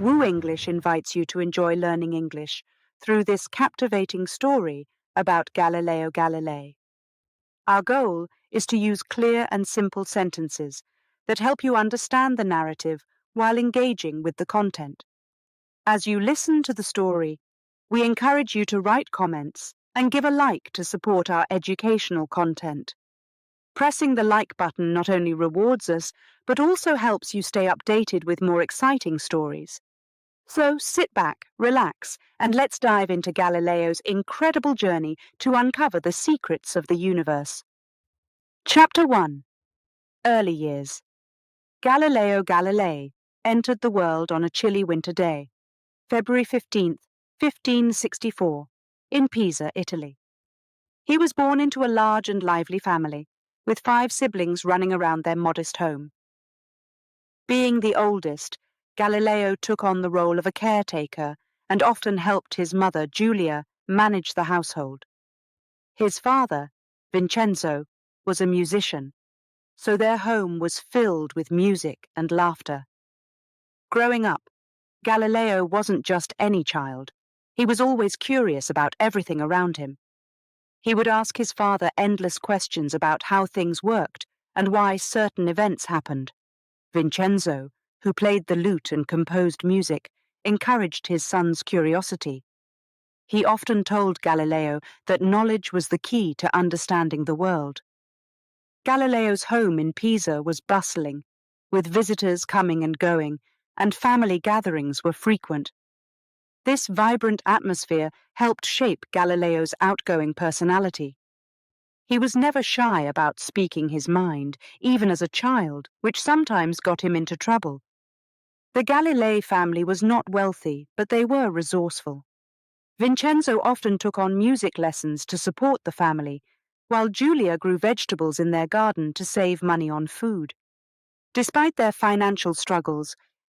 WooEnglish invites you to enjoy learning English through this captivating story about Galileo Galilei. Our goal is to use clear and simple sentences that help you understand the narrative while engaging with the content. As you listen to the story, we encourage you to write comments and give a like to support our educational content. Pressing the like button not only rewards us, but also helps you stay updated with more exciting stories. So sit back, relax, and let's dive into Galileo's incredible journey to uncover the secrets of the universe. Chapter 1. Early Years. Galileo Galilei entered the world on a chilly winter day, February 15th, 1564, in Pisa, Italy. He was born into a large and lively family, with 5 siblings running around their modest home. Being the oldest, Galileo took on the role of a caretaker and often helped his mother, Julia, manage the household. His father, Vincenzo, was a musician, so their home was filled with music and laughter. Growing up, Galileo wasn't just any child. He was always curious about everything around him. He would ask his father endless questions about how things worked and why certain events happened. Vincenzo, who played the lute and composed music, encouraged his son's curiosity. He often told Galileo that knowledge was the key to understanding the world. Galileo's home in Pisa was bustling, with visitors coming and going, and family gatherings were frequent. This vibrant atmosphere helped shape Galileo's outgoing personality. He was never shy about speaking his mind, even as a child, which sometimes got him into trouble. The Galilei family was not wealthy, but they were resourceful. Vincenzo often took on music lessons to support the family, while Julia grew vegetables in their garden to save money on food. Despite their financial struggles,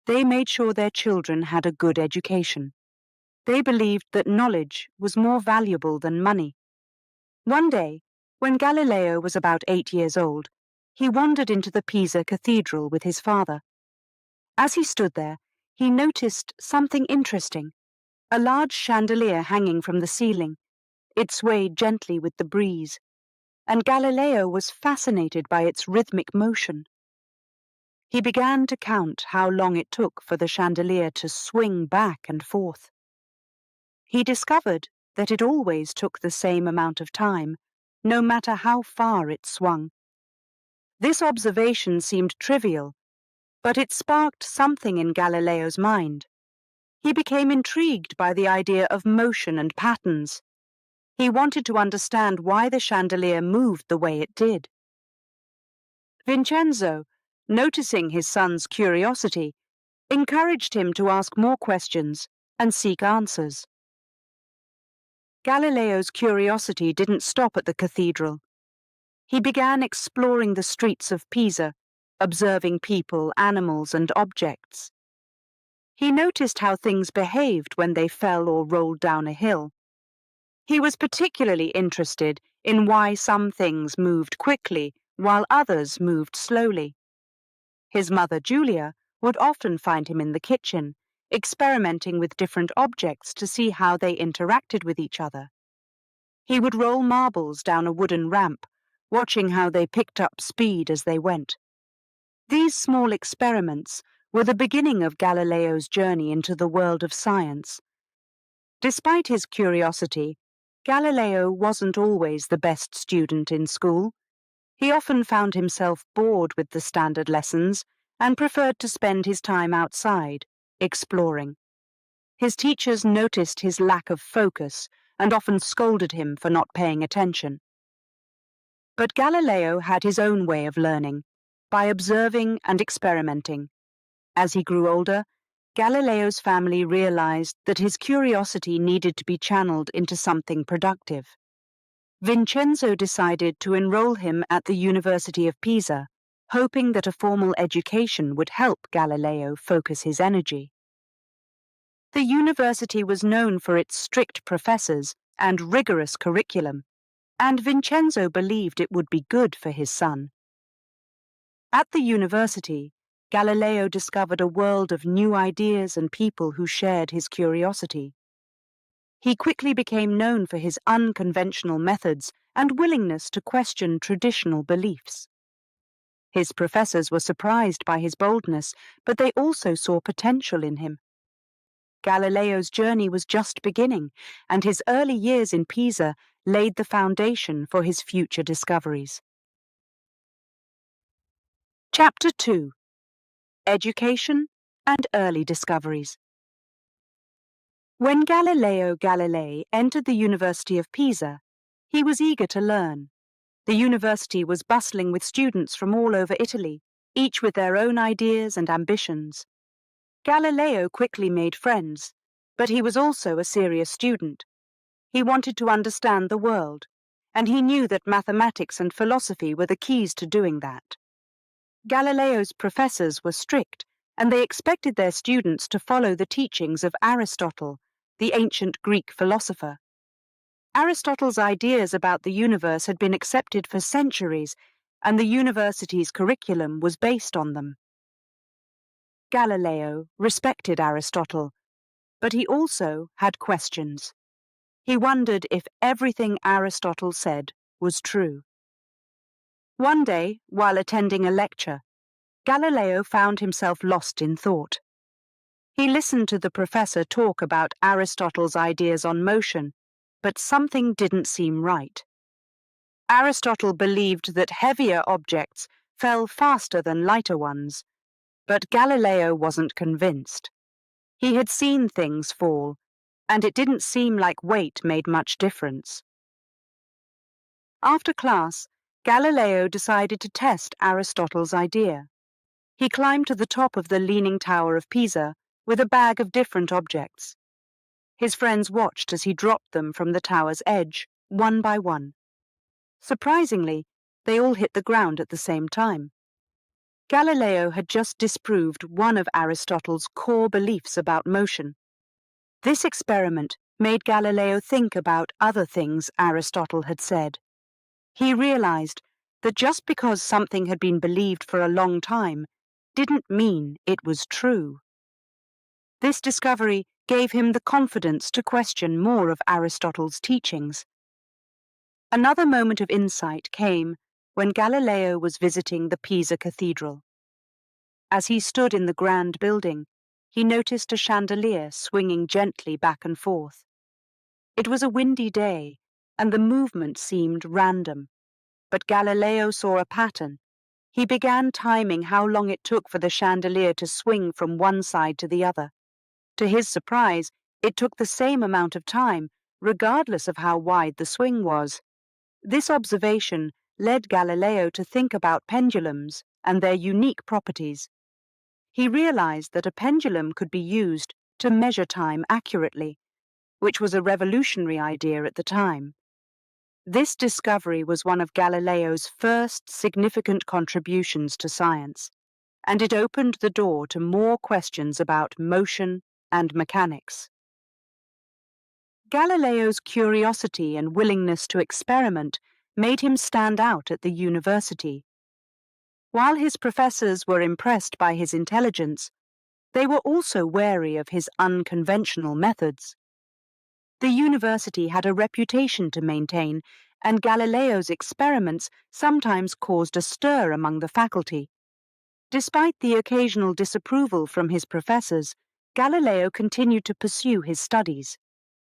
they made sure their children had a good education. They believed that knowledge was more valuable than money. One day, when Galileo was about 8 years old, he wandered into the Pisa Cathedral with his father. As he stood there, he noticed something interesting: a large chandelier hanging from the ceiling. It swayed gently with the breeze, and Galileo was fascinated by its rhythmic motion. He began to count how long it took for the chandelier to swing back and forth. He discovered that it always took the same amount of time, no matter how far it swung. This observation seemed trivial, but it sparked something in Galileo's mind. He became intrigued by the idea of motion and patterns. He wanted to understand why the chandelier moved the way it did. Vincenzo, noticing his son's curiosity, encouraged him to ask more questions and seek answers. Galileo's curiosity didn't stop at the cathedral. He began exploring the streets of Pisa, observing people, animals, and objects. He noticed how things behaved when they fell or rolled down a hill. He was particularly interested in why some things moved quickly while others moved slowly. His mother, Julia, would often find him in the kitchen, experimenting with different objects to see how they interacted with each other. He would roll marbles down a wooden ramp, watching how they picked up speed as they went. These small experiments were the beginning of Galileo's journey into the world of science. Despite his curiosity, Galileo wasn't always the best student in school. He often found himself bored with the standard lessons and preferred to spend his time outside, exploring. His teachers noticed his lack of focus and often scolded him for not paying attention. But Galileo had his own way of learning, by observing and experimenting. As he grew older, Galileo's family realized that his curiosity needed to be channeled into something productive. Vincenzo decided to enroll him at the University of Pisa, hoping that a formal education would help Galileo focus his energy. The university was known for its strict professors and rigorous curriculum, and Vincenzo believed it would be good for his son. At the university, Galileo discovered a world of new ideas and people who shared his curiosity. He quickly became known for his unconventional methods and willingness to question traditional beliefs. His professors were surprised by his boldness, but they also saw potential in him. Galileo's journey was just beginning, and his early years in Pisa laid the foundation for his future discoveries. Chapter 2: Education and Early Discoveries. When Galileo Galilei entered the University of Pisa, he was eager to learn. The university was bustling with students from all over Italy, each with their own ideas and ambitions. Galileo quickly made friends, but he was also a serious student. He wanted to understand the world, and he knew that mathematics and philosophy were the keys to doing that. Galileo's professors were strict, and they expected their students to follow the teachings of Aristotle, the ancient Greek philosopher. Aristotle's ideas about the universe had been accepted for centuries, and the university's curriculum was based on them. Galileo respected Aristotle, but he also had questions. He wondered if everything Aristotle said was true. One day, while attending a lecture, Galileo found himself lost in thought. He listened to the professor talk about Aristotle's ideas on motion, but something didn't seem right. Aristotle believed that heavier objects fell faster than lighter ones, but Galileo wasn't convinced. He had seen things fall, and it didn't seem like weight made much difference. After class, Galileo decided to test Aristotle's idea. He climbed to the top of the Leaning Tower of Pisa with a bag of different objects. His friends watched as he dropped them from the tower's edge, one by one. Surprisingly, they all hit the ground at the same time. Galileo had just disproved one of Aristotle's core beliefs about motion. This experiment made Galileo think about other things Aristotle had said. He realized that just because something had been believed for a long time didn't mean it was true. This discovery gave him the confidence to question more of Aristotle's teachings. Another moment of insight came when Galileo was visiting the Pisa Cathedral. As he stood in the grand building, he noticed a chandelier swinging gently back and forth. It was a windy day, and the movement seemed random. But Galileo saw a pattern. He began timing how long it took for the chandelier to swing from one side to the other. To his surprise, it took the same amount of time, regardless of how wide the swing was. This observation led Galileo to think about pendulums and their unique properties. He realized that a pendulum could be used to measure time accurately, which was a revolutionary idea at the time. This discovery was one of Galileo's first significant contributions to science, and it opened the door to more questions about motion and mechanics. Galileo's curiosity and willingness to experiment made him stand out at the university. While his professors were impressed by his intelligence, they were also wary of his unconventional methods. The university had a reputation to maintain, and Galileo's experiments sometimes caused a stir among the faculty. Despite the occasional disapproval from his professors, Galileo continued to pursue his studies.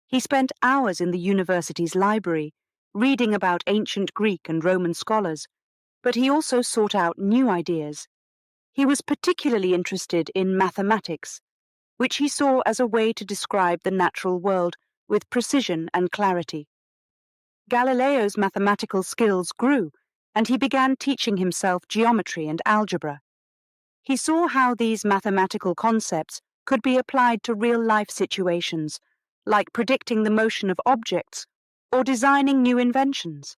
He spent hours in the university's library, reading about ancient Greek and Roman scholars, but he also sought out new ideas. He was particularly interested in mathematics, which he saw as a way to describe the natural world with precision and clarity. Galileo's mathematical skills grew, and he began teaching himself geometry and algebra. He saw how these mathematical concepts could be applied to real-life situations, like predicting the motion of objects or designing new inventions.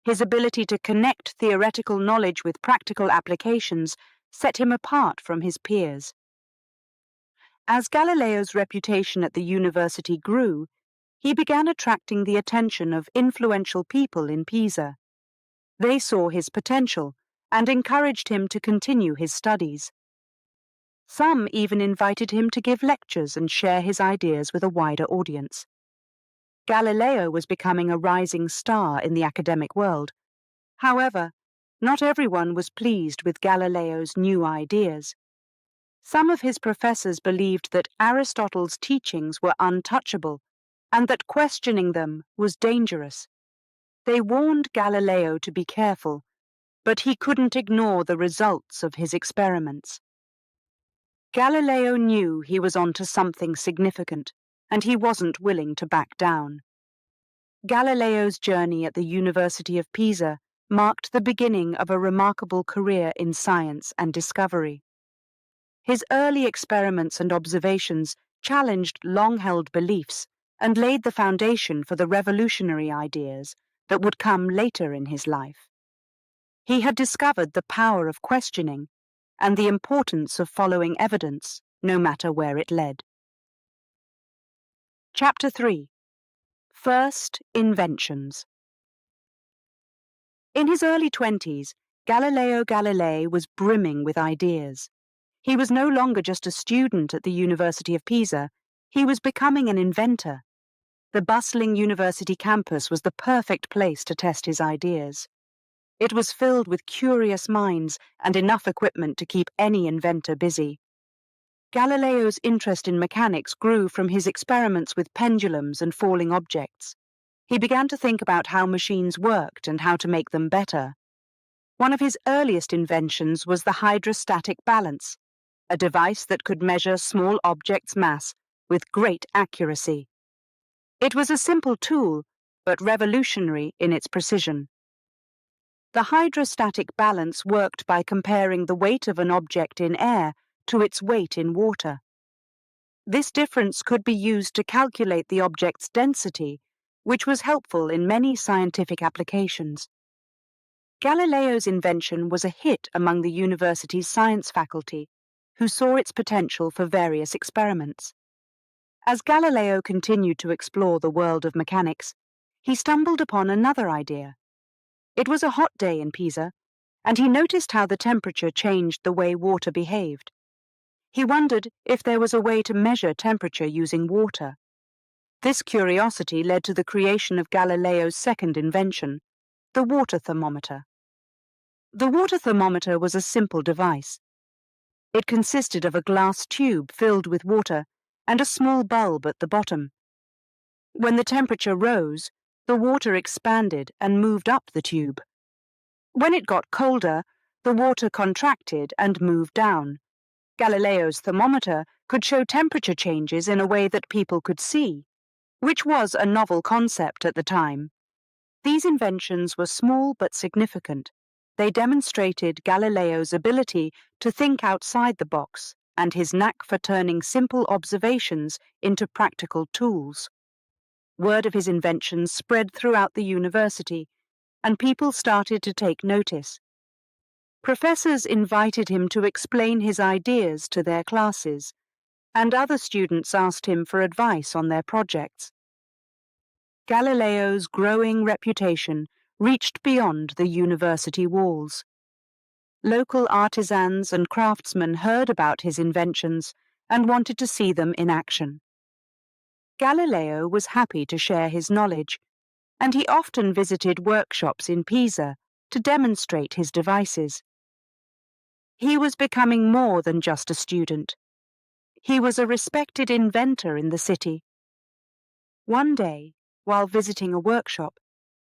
His ability to connect theoretical knowledge with practical applications set him apart from his peers. As Galileo's reputation at the university grew, he began attracting the attention of influential people in Pisa. They saw his potential and encouraged him to continue his studies. Some even invited him to give lectures and share his ideas with a wider audience. Galileo was becoming a rising star in the academic world. However, not everyone was pleased with Galileo's new ideas. Some of his professors believed that Aristotle's teachings were untouchable and that questioning them was dangerous. They warned Galileo to be careful, but he couldn't ignore the results of his experiments. Galileo knew he was onto something significant, and he wasn't willing to back down. Galileo's journey at the University of Pisa marked the beginning of a remarkable career in science and discovery. His early experiments and observations challenged long-held beliefs and laid the foundation for the revolutionary ideas that would come later in his life. He had discovered the power of questioning and the importance of following evidence, no matter where it led. Chapter 3. First Inventions. In his early 20s, Galileo Galilei was brimming with ideas. He was no longer just a student at the University of Pisa, he was becoming an inventor. The bustling university campus was the perfect place to test his ideas. It was filled with curious minds and enough equipment to keep any inventor busy. Galileo's interest in mechanics grew from his experiments with pendulums and falling objects. He began to think about how machines worked and how to make them better. One of his earliest inventions was the hydrostatic balance, a device that could measure small objects' mass with great accuracy. It was a simple tool, but revolutionary in its precision. The hydrostatic balance worked by comparing the weight of an object in air to its weight in water. This difference could be used to calculate the object's density, which was helpful in many scientific applications. Galileo's invention was a hit among the university's science faculty, who saw its potential for various experiments. As Galileo continued to explore the world of mechanics, he stumbled upon another idea. It was a hot day in Pisa, and he noticed how the temperature changed the way water behaved. He wondered if there was a way to measure temperature using water. This curiosity led to the creation of Galileo's second invention, the water thermometer. The water thermometer was a simple device. It consisted of a glass tube filled with water and a small bulb at the bottom. When the temperature rose, the water expanded and moved up the tube. When it got colder, the water contracted and moved down. Galileo's thermometer could show temperature changes in a way that people could see, which was a novel concept at the time. These inventions were small but significant. They demonstrated Galileo's ability to think outside the box and his knack for turning simple observations into practical tools. Word of his inventions spread throughout the university, and people started to take notice. Professors invited him to explain his ideas to their classes, and other students asked him for advice on their projects. Galileo's growing reputation reached beyond the university walls. Local artisans and craftsmen heard about his inventions and wanted to see them in action. Galileo was happy to share his knowledge, and he often visited workshops in Pisa to demonstrate his devices. He was becoming more than just a student. He was a respected inventor in the city. One day, while visiting a workshop,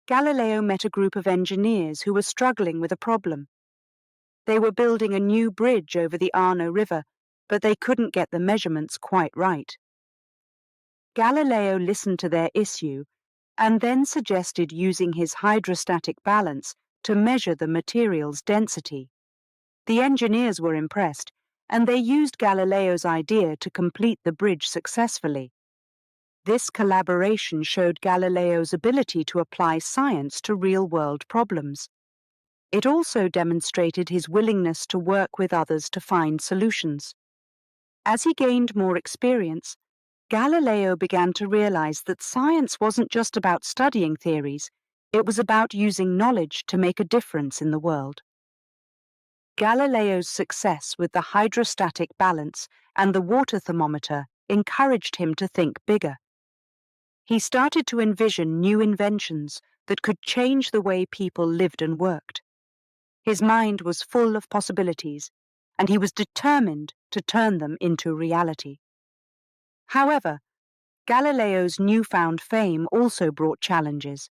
Galileo met a group of engineers who were struggling with a problem. They were building a new bridge over the Arno River, but they couldn't get the measurements quite right. Galileo listened to their issue and then suggested using his hydrostatic balance to measure the material's density. The engineers were impressed, and they used Galileo's idea to complete the bridge successfully. This collaboration showed Galileo's ability to apply science to real-world problems. It also demonstrated his willingness to work with others to find solutions. As he gained more experience, Galileo began to realize that science wasn't just about studying theories, it was about using knowledge to make a difference in the world. Galileo's success with the hydrostatic balance and the water thermometer encouraged him to think bigger. He started to envision new inventions that could change the way people lived and worked. His mind was full of possibilities, and he was determined to turn them into reality. However, Galileo's newfound fame also brought challenges.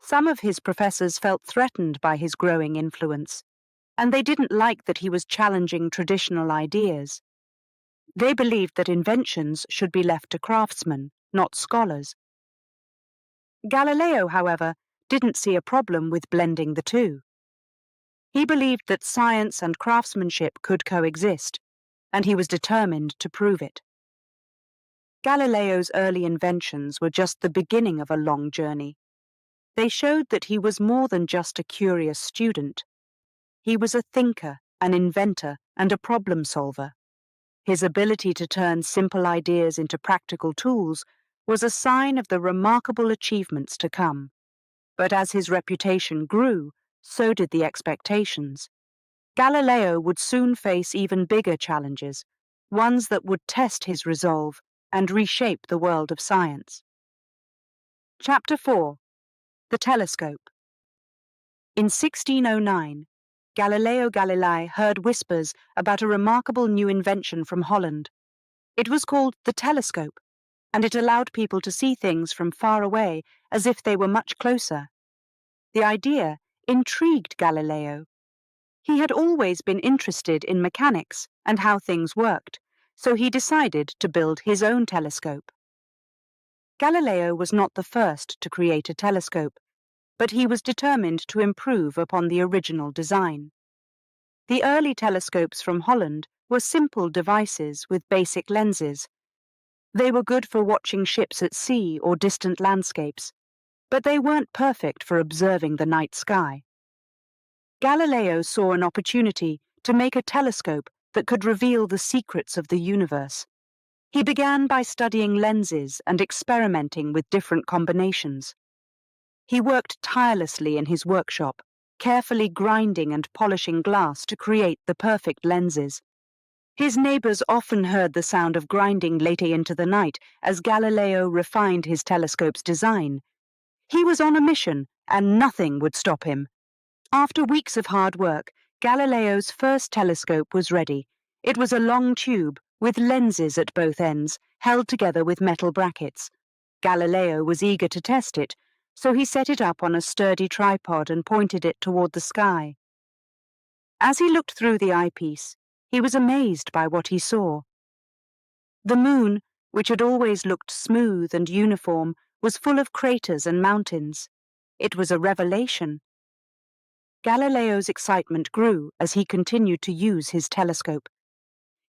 Some of his professors felt threatened by his growing influence, and they didn't like that he was challenging traditional ideas. They believed that inventions should be left to craftsmen, not scholars. Galileo, however, didn't see a problem with blending the two. He believed that science and craftsmanship could coexist, and he was determined to prove it. Galileo's early inventions were just the beginning of a long journey. They showed that he was more than just a curious student. He was a thinker, an inventor, and a problem solver. His ability to turn simple ideas into practical tools was a sign of the remarkable achievements to come. But as his reputation grew, so did the expectations. Galileo would soon face even bigger challenges, ones that would test his resolve and reshape the world of science. Chapter 4. The Telescope. In 1609, Galileo Galilei heard whispers about a remarkable new invention from Holland. It was called the telescope, and it allowed people to see things from far away as if they were much closer. The idea intrigued Galileo. He had always been interested in mechanics and how things worked, so he decided to build his own telescope. Galileo was not the first to create a telescope, but he was determined to improve upon the original design. The early telescopes from Holland were simple devices with basic lenses. They were good for watching ships at sea or distant landscapes, but they weren't perfect for observing the night sky. Galileo saw an opportunity to make a telescope that could reveal the secrets of the universe. He began by studying lenses and experimenting with different combinations. He worked tirelessly in his workshop, carefully grinding and polishing glass to create the perfect lenses. His neighbors often heard the sound of grinding later into the night as Galileo refined his telescope's design. He was on a mission, and nothing would stop him. After weeks of hard work, Galileo's first telescope was ready. It was a long tube with lenses at both ends, held together with metal brackets. Galileo was eager to test it, so he set it up on a sturdy tripod and pointed it toward the sky. As he looked through the eyepiece, he was amazed by what he saw. The moon, which had always looked smooth and uniform, was full of craters and mountains. It was a revelation. Galileo's excitement grew as he continued to use his telescope.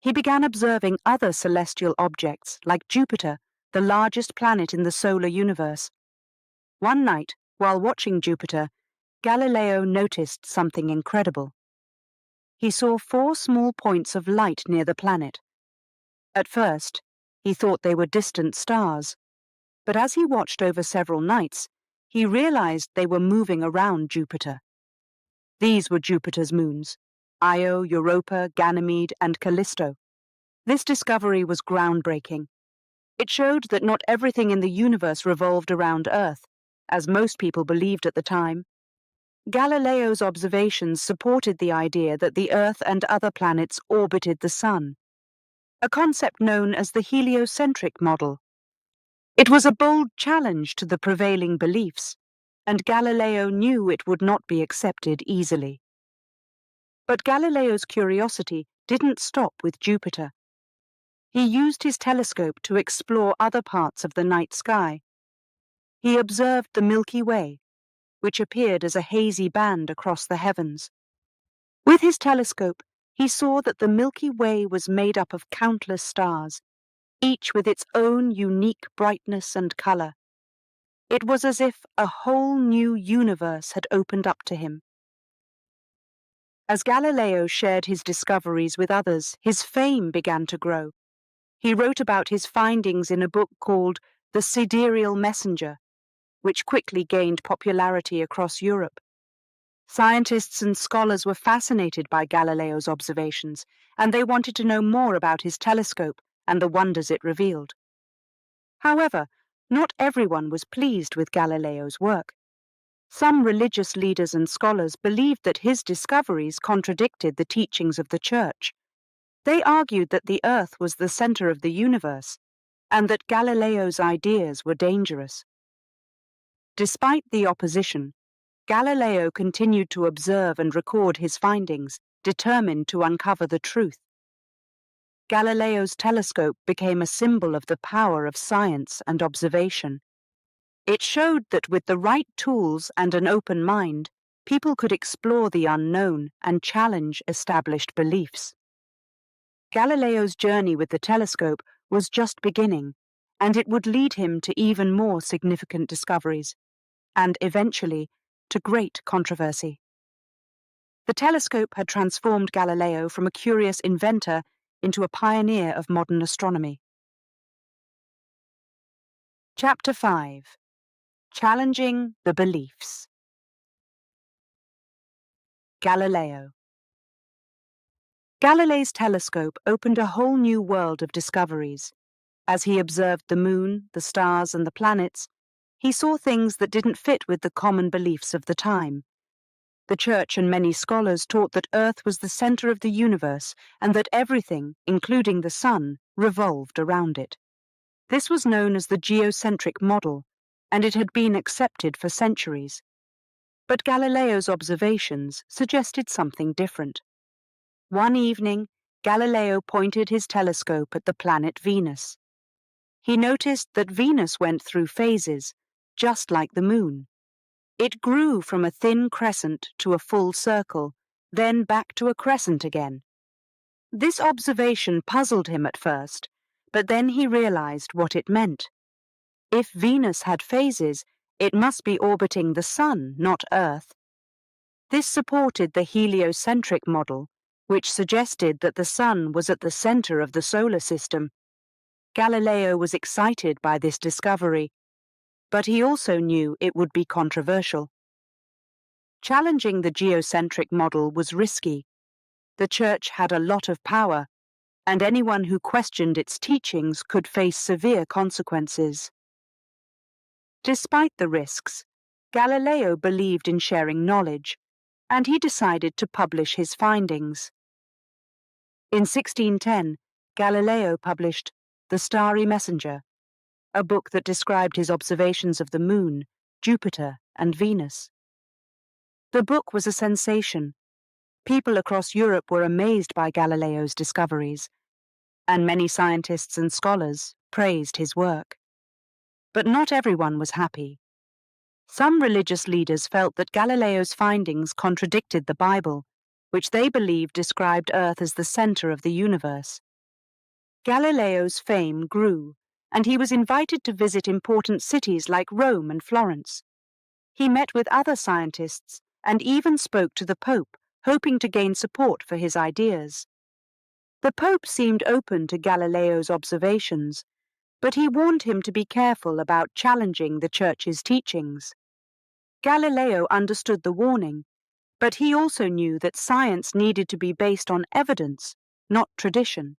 He began observing other celestial objects like Jupiter, the largest planet in the solar universe. One night, while watching Jupiter, Galileo noticed something incredible. He saw 4 small points of light near the planet. At first, he thought they were distant stars, but as he watched over several nights, he realized they were moving around Jupiter. These were Jupiter's moons, Io, Europa, Ganymede, and Callisto. This discovery was groundbreaking. It showed that not everything in the universe revolved around Earth, as most people believed at the time. Galileo's observations supported the idea that the Earth and other planets orbited the Sun, a concept known as the heliocentric model. It was a bold challenge to the prevailing beliefs, and Galileo knew it would not be accepted easily. But Galileo's curiosity didn't stop with Jupiter. He used his telescope to explore other parts of the night sky. He observed the Milky Way, which appeared as a hazy band across the heavens. With his telescope, he saw that the Milky Way was made up of countless stars, each with its own unique brightness and color. It was as if a whole new universe had opened up to him. As Galileo shared his discoveries with others, his fame began to grow. He wrote about his findings in a book called The Sidereal Messenger, which quickly gained popularity across Europe. Scientists and scholars were fascinated by Galileo's observations, and they wanted to know more about his telescope and the wonders it revealed. However, not everyone was pleased with Galileo's work. Some religious leaders and scholars believed that his discoveries contradicted the teachings of the Church. They argued that the Earth was the center of the universe, and that Galileo's ideas were dangerous. Despite the opposition, Galileo continued to observe and record his findings, determined to uncover the truth. Galileo's telescope became a symbol of the power of science and observation. It showed that with the right tools and an open mind, people could explore the unknown and challenge established beliefs. Galileo's journey with the telescope was just beginning, and it would lead him to even more significant discoveries, and eventually to great controversy. The telescope had transformed Galileo from a curious inventor into a pioneer of modern astronomy. Chapter 5. Challenging the Beliefs. Galileo. Galilei's telescope opened a whole new world of discoveries. As he observed the moon, the stars, and the planets, he saw things that didn't fit with the common beliefs of the time. The Church and many scholars taught that Earth was the center of the universe and that everything, including the sun, revolved around it. This was known as the geocentric model, and it had been accepted for centuries. But Galileo's observations suggested something different. One evening, Galileo pointed his telescope at the planet Venus. He noticed that Venus went through phases, just like the moon. It grew from a thin crescent to a full circle, then back to a crescent again. This observation puzzled him at first, but then he realized what it meant. If Venus had phases, it must be orbiting the Sun, not Earth. This supported the heliocentric model, which suggested that the Sun was at the center of the solar system. Galileo was excited by this discovery, but he also knew it would be controversial. Challenging the geocentric model was risky. The Church had a lot of power, and anyone who questioned its teachings could face severe consequences. Despite the risks, Galileo believed in sharing knowledge, and he decided to publish his findings. In 1610, Galileo published The Starry Messenger, a book that described his observations of the Moon, Jupiter, and Venus. The book was a sensation. People across Europe were amazed by Galileo's discoveries, and many scientists and scholars praised his work. But not everyone was happy. Some religious leaders felt that Galileo's findings contradicted the Bible, which they believed described Earth as the center of the universe. Galileo's fame grew, and he was invited to visit important cities like Rome and Florence. He met with other scientists and even spoke to the Pope, hoping to gain support for his ideas. The Pope seemed open to Galileo's observations, but he warned him to be careful about challenging the Church's teachings. Galileo understood the warning, but he also knew that science needed to be based on evidence, not tradition.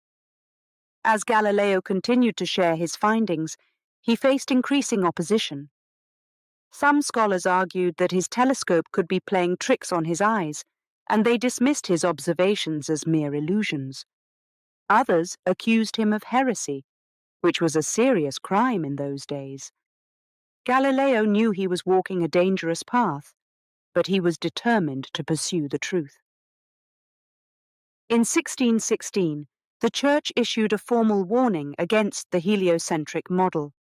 As Galileo continued to share his findings, he faced increasing opposition. Some scholars argued that his telescope could be playing tricks on his eyes, and they dismissed his observations as mere illusions. Others accused him of heresy, which was a serious crime in those days. Galileo knew he was walking a dangerous path, but he was determined to pursue the truth. In 1616, the Church issued a formal warning against the heliocentric model.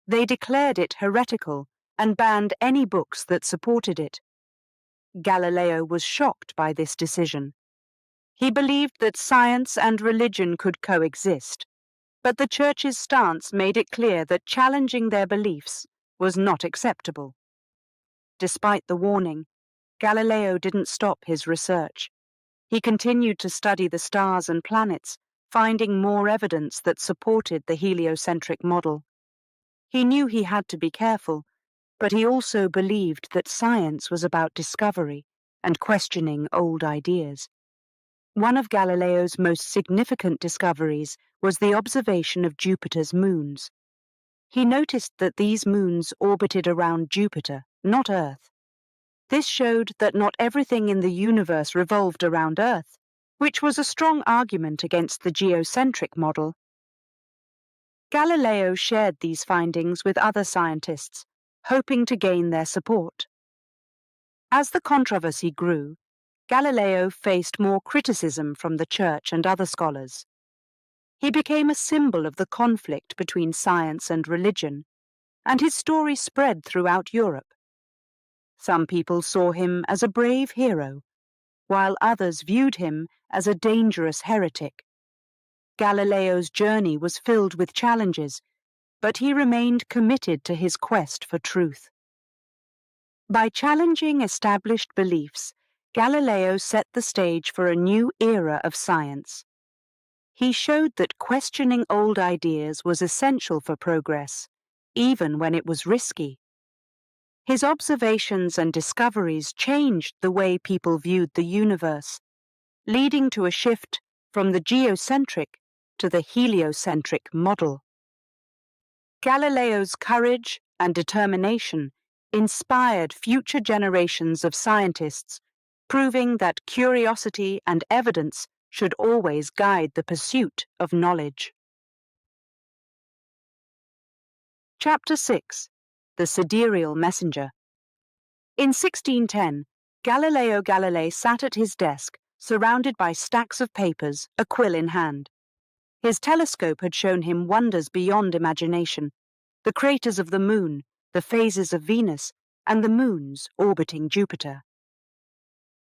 They declared it heretical and banned any books that supported it. Galileo was shocked by this decision. He believed that science and religion could coexist, but the Church's stance made it clear that challenging their beliefs was not acceptable. Despite the warning, Galileo didn't stop his research. He continued to study the stars and planets, finding more evidence that supported the heliocentric model. He knew he had to be careful, but he also believed that science was about discovery, and questioning old ideas. One of Galileo's most significant discoveries was the observation of Jupiter's moons. He noticed that these moons orbited around Jupiter, not Earth. This showed that not everything in the universe revolved around Earth, which was a strong argument against the geocentric model. Galileo shared these findings with other scientists, hoping to gain their support. As the controversy grew, Galileo faced more criticism from the church and other scholars. He became a symbol of the conflict between science and religion, and his story spread throughout Europe. Some people saw him as a brave hero, while others viewed him as a dangerous heretic. Galileo's journey was filled with challenges, but he remained committed to his quest for truth. By challenging established beliefs, Galileo set the stage for a new era of science. He showed that questioning old ideas was essential for progress, even when it was risky. His observations and discoveries changed the way people viewed the universe, leading to a shift from the geocentric to the heliocentric model. Galileo's courage and determination inspired future generations of scientists, proving that curiosity and evidence should always guide the pursuit of knowledge. Chapter 6. The Sidereal Messenger. In 1610, Galileo Galilei sat at his desk, surrounded by stacks of papers, a quill in hand. His telescope had shown him wonders beyond imagination: the craters of the Moon, the phases of Venus, and the moons orbiting Jupiter.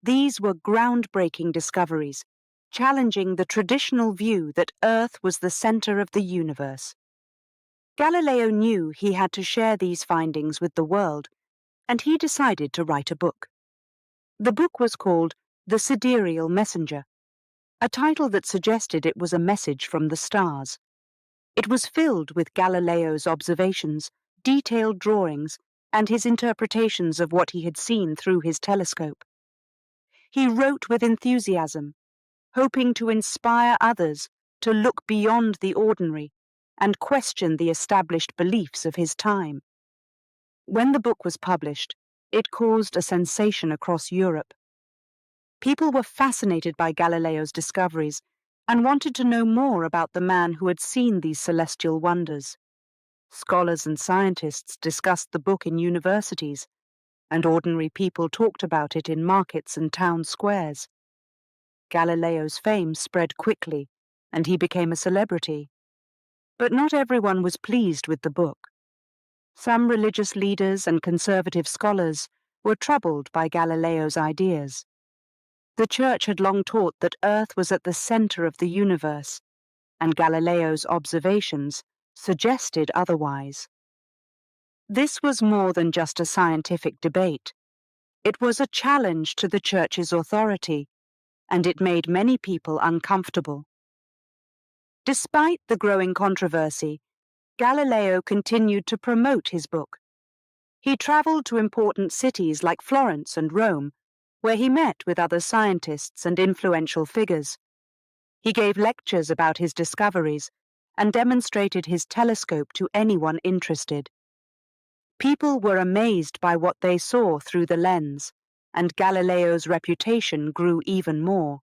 These were groundbreaking discoveries, challenging the traditional view that Earth was the center of the universe. Galileo knew he had to share these findings with the world, and he decided to write a book. The book was called The Sidereal Messenger, a title that suggested it was a message from the stars. It was filled with Galileo's observations, detailed drawings, and his interpretations of what he had seen through his telescope. He wrote with enthusiasm, hoping to inspire others to look beyond the ordinary and question the established beliefs of his time. When the book was published, it caused a sensation across Europe. People were fascinated by Galileo's discoveries and wanted to know more about the man who had seen these celestial wonders. Scholars and scientists discussed the book in universities, and ordinary people talked about it in markets and town squares. Galileo's fame spread quickly, and he became a celebrity. But not everyone was pleased with the book. Some religious leaders and conservative scholars were troubled by Galileo's ideas. The Church had long taught that Earth was at the center of the universe, and Galileo's observations suggested otherwise. This was more than just a scientific debate. It was a challenge to the Church's authority, and it made many people uncomfortable. Despite the growing controversy, Galileo continued to promote his book. He traveled to important cities like Florence and Rome, where he met with other scientists and influential figures. He gave lectures about his discoveries and demonstrated his telescope to anyone interested. People were amazed by what they saw through the lens, and Galileo's reputation grew even more.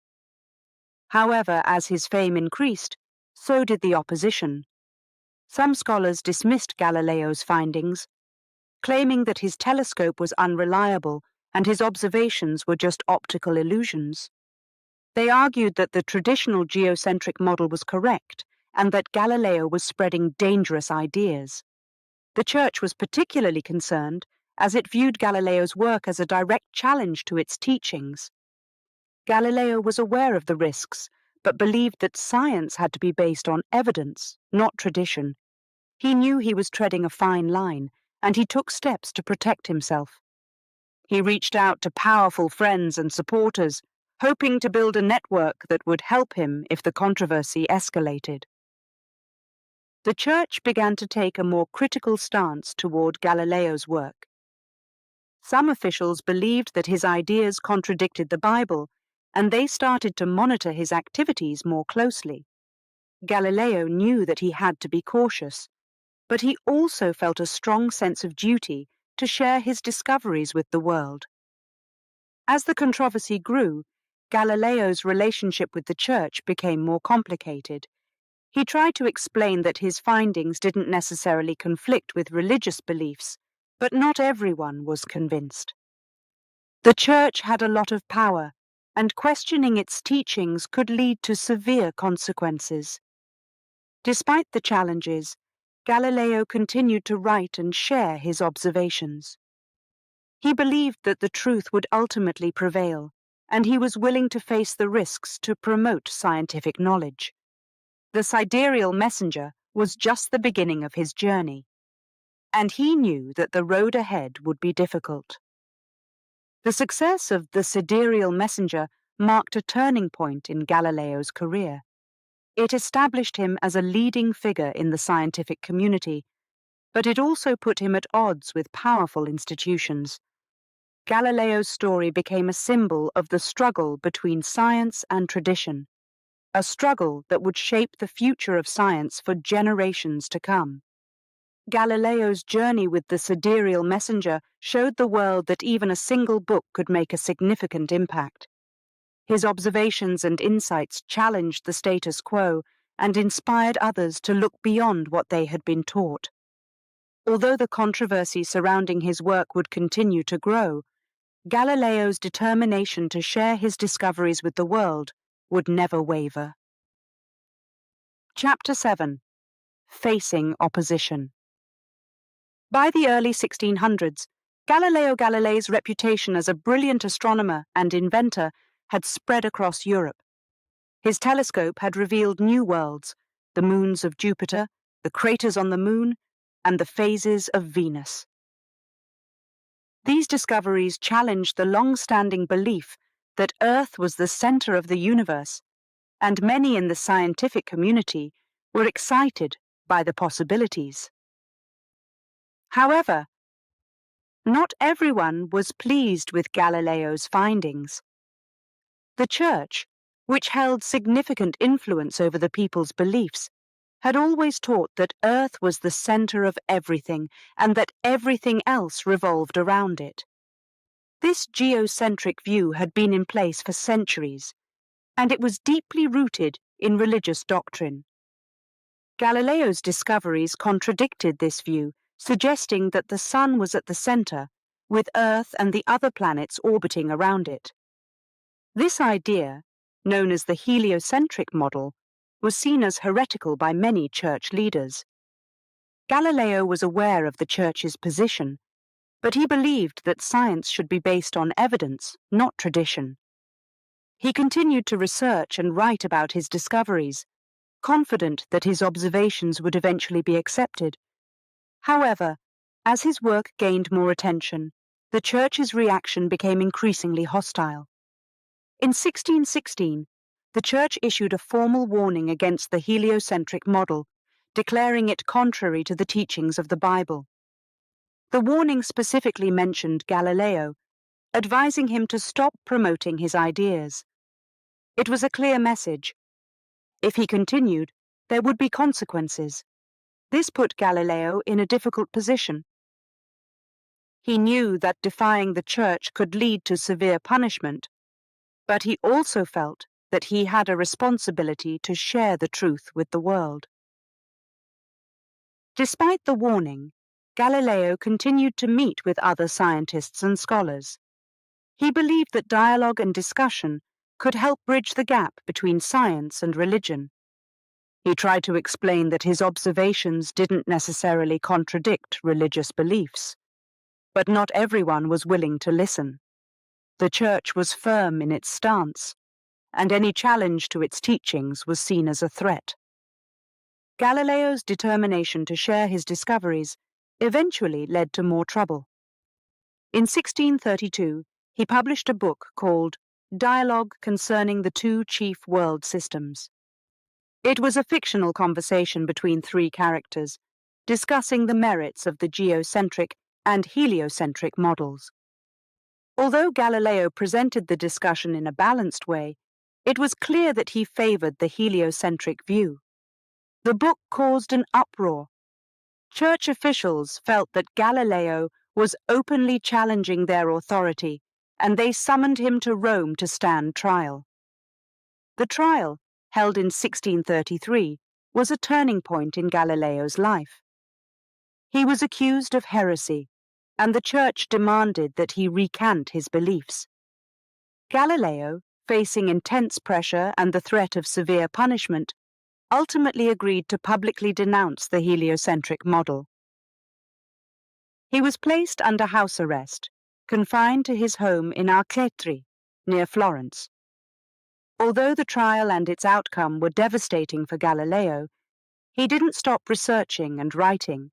However, as his fame increased, so did the opposition. Some scholars dismissed Galileo's findings, claiming that his telescope was unreliable and his observations were just optical illusions. They argued that the traditional geocentric model was correct and that Galileo was spreading dangerous ideas. The Church was particularly concerned as it viewed Galileo's work as a direct challenge to its teachings. Galileo was aware of the risks, but believed that science had to be based on evidence, not tradition. He knew he was treading a fine line, and he took steps to protect himself. He reached out to powerful friends and supporters, hoping to build a network that would help him if the controversy escalated. The Church began to take a more critical stance toward Galileo's work. Some officials believed that his ideas contradicted the Bible, and they started to monitor his activities more closely. Galileo knew that he had to be cautious, but he also felt a strong sense of duty to share his discoveries with the world. As the controversy grew, Galileo's relationship with the church became more complicated. He tried to explain that his findings didn't necessarily conflict with religious beliefs, but not everyone was convinced. The church had a lot of power, and questioning its teachings could lead to severe consequences. Despite the challenges, Galileo continued to write and share his observations. He believed that the truth would ultimately prevail, and he was willing to face the risks to promote scientific knowledge. The sidereal messenger was just the beginning of his journey, and he knew that the road ahead would be difficult. The success of the sidereal messenger marked a turning point in Galileo's career. It established him as a leading figure in the scientific community, but it also put him at odds with powerful institutions. Galileo's story became a symbol of the struggle between science and tradition, a struggle that would shape the future of science for generations to come. Galileo's journey with the sidereal messenger showed the world that even a single book could make a significant impact. His observations and insights challenged the status quo and inspired others to look beyond what they had been taught. Although the controversy surrounding his work would continue to grow, Galileo's determination to share his discoveries with the world would never waver. Chapter 7. Facing Opposition. By the early 1600s, Galileo Galilei's reputation as a brilliant astronomer and inventor had spread across Europe. His telescope had revealed new worlds, the moons of Jupiter, the craters on the moon, and the phases of Venus. These discoveries challenged the long-standing belief that Earth was the center of the universe, and many in the scientific community were excited by the possibilities. However, not everyone was pleased with Galileo's findings. The Church, which held significant influence over the people's beliefs, had always taught that Earth was the center of everything and that everything else revolved around it. This geocentric view had been in place for centuries, and it was deeply rooted in religious doctrine. Galileo's discoveries contradicted this view, suggesting that the Sun was at the center, with Earth and the other planets orbiting around it. This idea, known as the heliocentric model, was seen as heretical by many church leaders. Galileo was aware of the church's position, but he believed that science should be based on evidence, not tradition. He continued to research and write about his discoveries, confident that his observations would eventually be accepted. However, as his work gained more attention, the church's reaction became increasingly hostile. In 1616, the church issued a formal warning against the heliocentric model, declaring it contrary to the teachings of the Bible. The warning specifically mentioned Galileo, advising him to stop promoting his ideas. It was a clear message. If he continued, there would be consequences. This put Galileo in a difficult position. He knew that defying the church could lead to severe punishment, but he also felt that he had a responsibility to share the truth with the world. Despite the warning, Galileo continued to meet with other scientists and scholars. He believed that dialogue and discussion could help bridge the gap between science and religion. He tried to explain that his observations didn't necessarily contradict religious beliefs, but not everyone was willing to listen. The church was firm in its stance, and any challenge to its teachings was seen as a threat. Galileo's determination to share his discoveries eventually led to more trouble. In 1632, he published a book called Dialogue Concerning the Two Chief World Systems. It was a fictional conversation between three characters, discussing the merits of the geocentric and heliocentric models. Although Galileo presented the discussion in a balanced way, it was clear that he favored the heliocentric view. The book caused an uproar. Church officials felt that Galileo was openly challenging their authority, and they summoned him to Rome to stand trial. The trial, held in 1633, was a turning point in Galileo's life. He was accused of heresy, and the Church demanded that he recant his beliefs. Galileo, facing intense pressure and the threat of severe punishment, ultimately agreed to publicly denounce the heliocentric model. He was placed under house arrest, confined to his home in Arcetri, near Florence. Although the trial and its outcome were devastating for Galileo, he didn't stop researching and writing.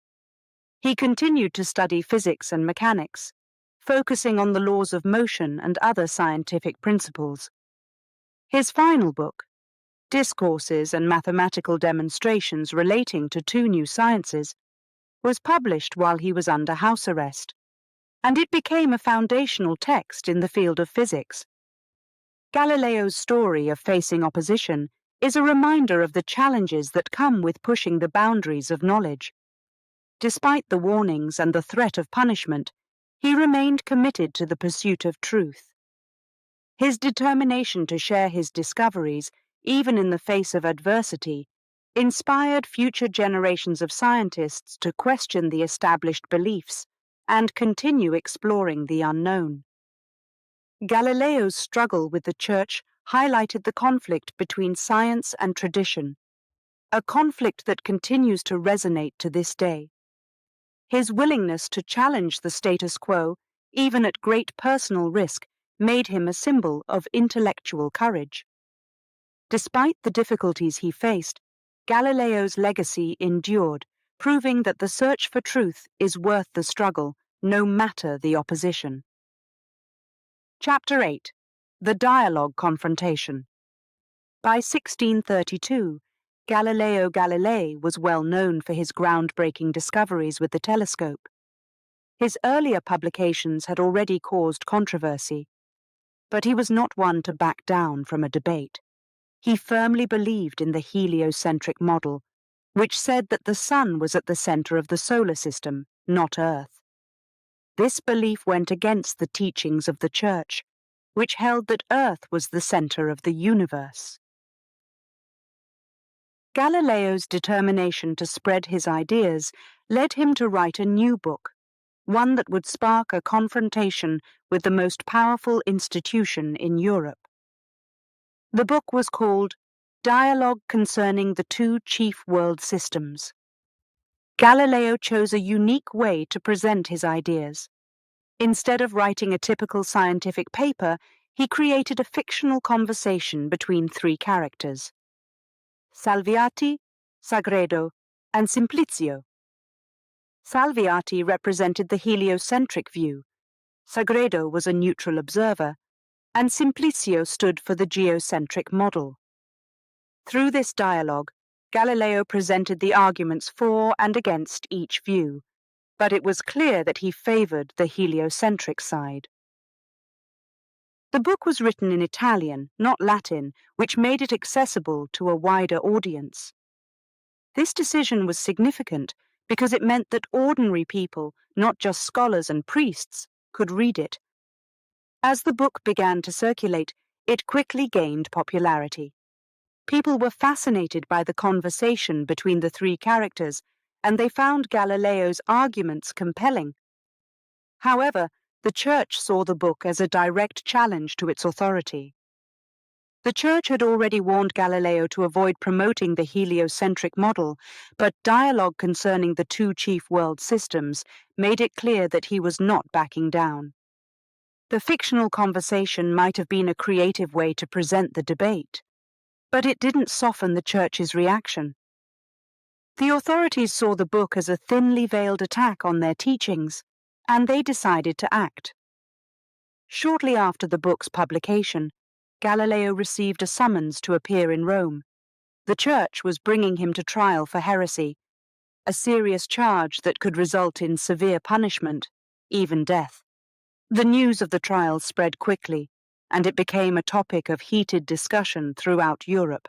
He continued to study physics and mechanics, focusing on the laws of motion and other scientific principles. His final book, Discourses and Mathematical Demonstrations Relating to Two New Sciences, was published while he was under house arrest, and it became a foundational text in the field of physics. Galileo's story of facing opposition is a reminder of the challenges that come with pushing the boundaries of knowledge. Despite the warnings and the threat of punishment, he remained committed to the pursuit of truth. His determination to share his discoveries, even in the face of adversity, inspired future generations of scientists to question the established beliefs and continue exploring the unknown. Galileo's struggle with the Church highlighted the conflict between science and tradition, a conflict that continues to resonate to this day. His willingness to challenge the status quo, even at great personal risk, made him a symbol of intellectual courage. Despite the difficulties he faced, Galileo's legacy endured, proving that the search for truth is worth the struggle, no matter the opposition. Chapter 8. The Dialogue Confrontation. By 1632, Galileo Galilei was well known for his groundbreaking discoveries with the telescope. His earlier publications had already caused controversy, but he was not one to back down from a debate. He firmly believed in the heliocentric model, which said that the Sun was at the center of the solar system, not Earth. This belief went against the teachings of the Church, which held that Earth was the center of the universe. Galileo's determination to spread his ideas led him to write a new book, one that would spark a confrontation with the most powerful institution in Europe. The book was called Dialogue Concerning the Two Chief World Systems. Galileo chose a unique way to present his ideas. Instead of writing a typical scientific paper, he created a fictional conversation between three characters: Salviati, Sagredo, and Simplicio. Salviati represented the heliocentric view, Sagredo was a neutral observer, and Simplicio stood for the geocentric model. Through this dialogue, Galileo presented the arguments for and against each view, but it was clear that he favored the heliocentric side. The book was written in Italian, not Latin, which made it accessible to a wider audience. This decision was significant because it meant that ordinary people, not just scholars and priests, could read it. As the book began to circulate, it quickly gained popularity. People were fascinated by the conversation between the three characters, and they found Galileo's arguments compelling. However, the Church saw the book as a direct challenge to its authority. The Church had already warned Galileo to avoid promoting the heliocentric model, but dialogue concerning the two chief world systems made it clear that he was not backing down. The fictional conversation might have been a creative way to present the debate, but it didn't soften the Church's reaction. The authorities saw the book as a thinly veiled attack on their teachings, and they decided to act. Shortly after the book's publication, Galileo received a summons to appear in Rome. The Church was bringing him to trial for heresy, a serious charge that could result in severe punishment, even death. The news of the trial spread quickly, and it became a topic of heated discussion throughout Europe.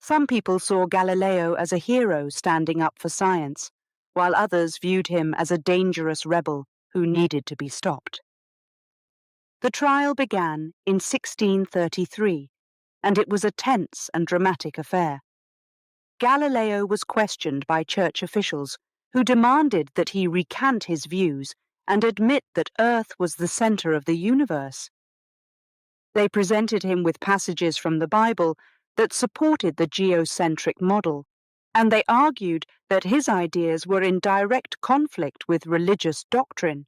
Some people saw Galileo as a hero standing up for science, while others viewed him as a dangerous rebel who needed to be stopped. The trial began in 1633, and it was a tense and dramatic affair. Galileo was questioned by church officials who demanded that he recant his views and admit that Earth was the center of the universe. They presented him with passages from the Bible that supported the geocentric model, and they argued that his ideas were in direct conflict with religious doctrine.